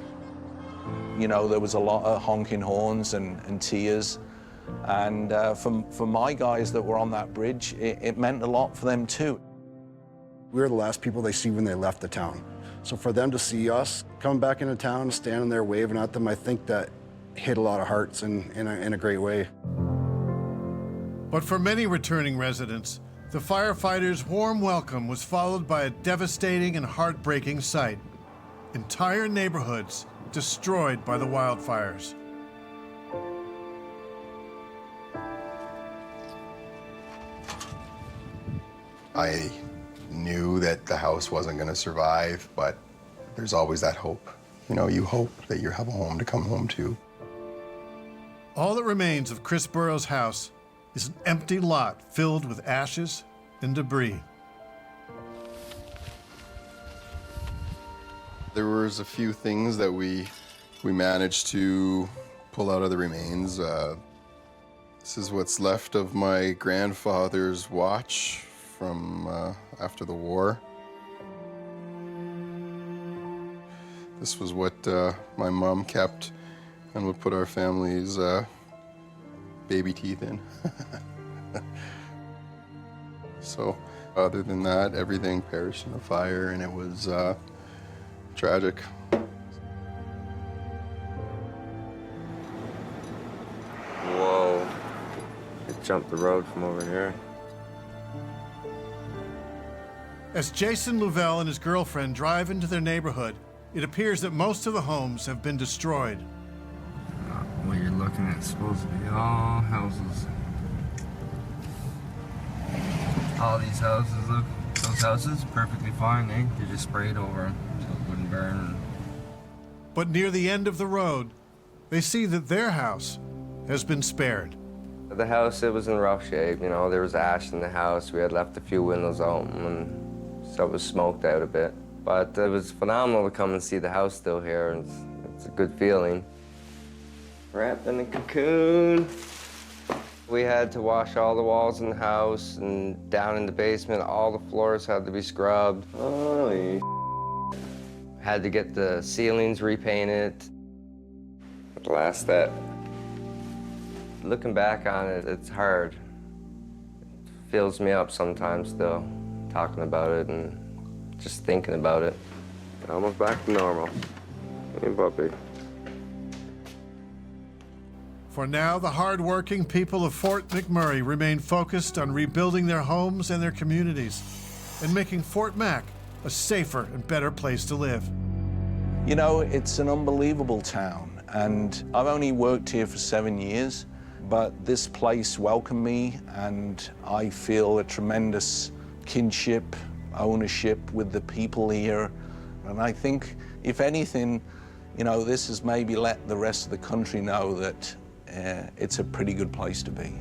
You know, there was a lot of honking horns and tears. And for my guys that were on that bridge, it meant a lot for them too.
We were the last people they see when they left the town. So for them to see us coming back into town, standing there waving at them, I think that hit a lot of hearts in a great way.
But for many returning residents, the firefighters' warm welcome was followed by a devastating and heartbreaking sight. Entire neighborhoods destroyed by the wildfires.
I knew that the house wasn't going to survive, but there's always that hope. You know, you hope that you have a home to come home to.
All that remains of Chris Burrow's house is an empty lot filled with ashes and debris.
There was a few things that we managed to pull out of the remains. This is what's left of my grandfather's watch from after the war. This was what my mom kept and would put our family's baby teeth in. So other than that, everything perished in the fire, and it was tragic.
Whoa, it jumped the road from over here.
As Jason Louvel and his girlfriend drive into their neighborhood, it appears that most of the homes have been destroyed.
What you're looking at is supposed to be all houses. All these houses, look, those houses, perfectly fine, eh? They just sprayed over them so it wouldn't burn.
But near the end of the road, they see that their house has been spared.
The house, it was in rough shape, you know, there was ash in the house. We had left a few windows open and so it was smoked out a bit. But it was phenomenal to come and see the house still here. It's a good feeling. Wrapped in a cocoon. We had to wash all the walls in the house, and down in the basement, all the floors had to be scrubbed. Holy had to get the ceilings repainted. The last step. Looking back on it, it's hard. It fills me up sometimes still, talking about it and just thinking about it. Almost back to normal. Hey, puppy.
For now, the hard-working people of Fort McMurray remain focused on rebuilding their homes and their communities and making Fort Mac a safer and better place to live.
You know, it's an unbelievable town, and I've only worked here for 7 years, but this place welcomed me, and I feel a tremendous kinship, ownership with the people here. And I think, if anything, you know, this has maybe let the rest of the country know that it's a pretty good place to be.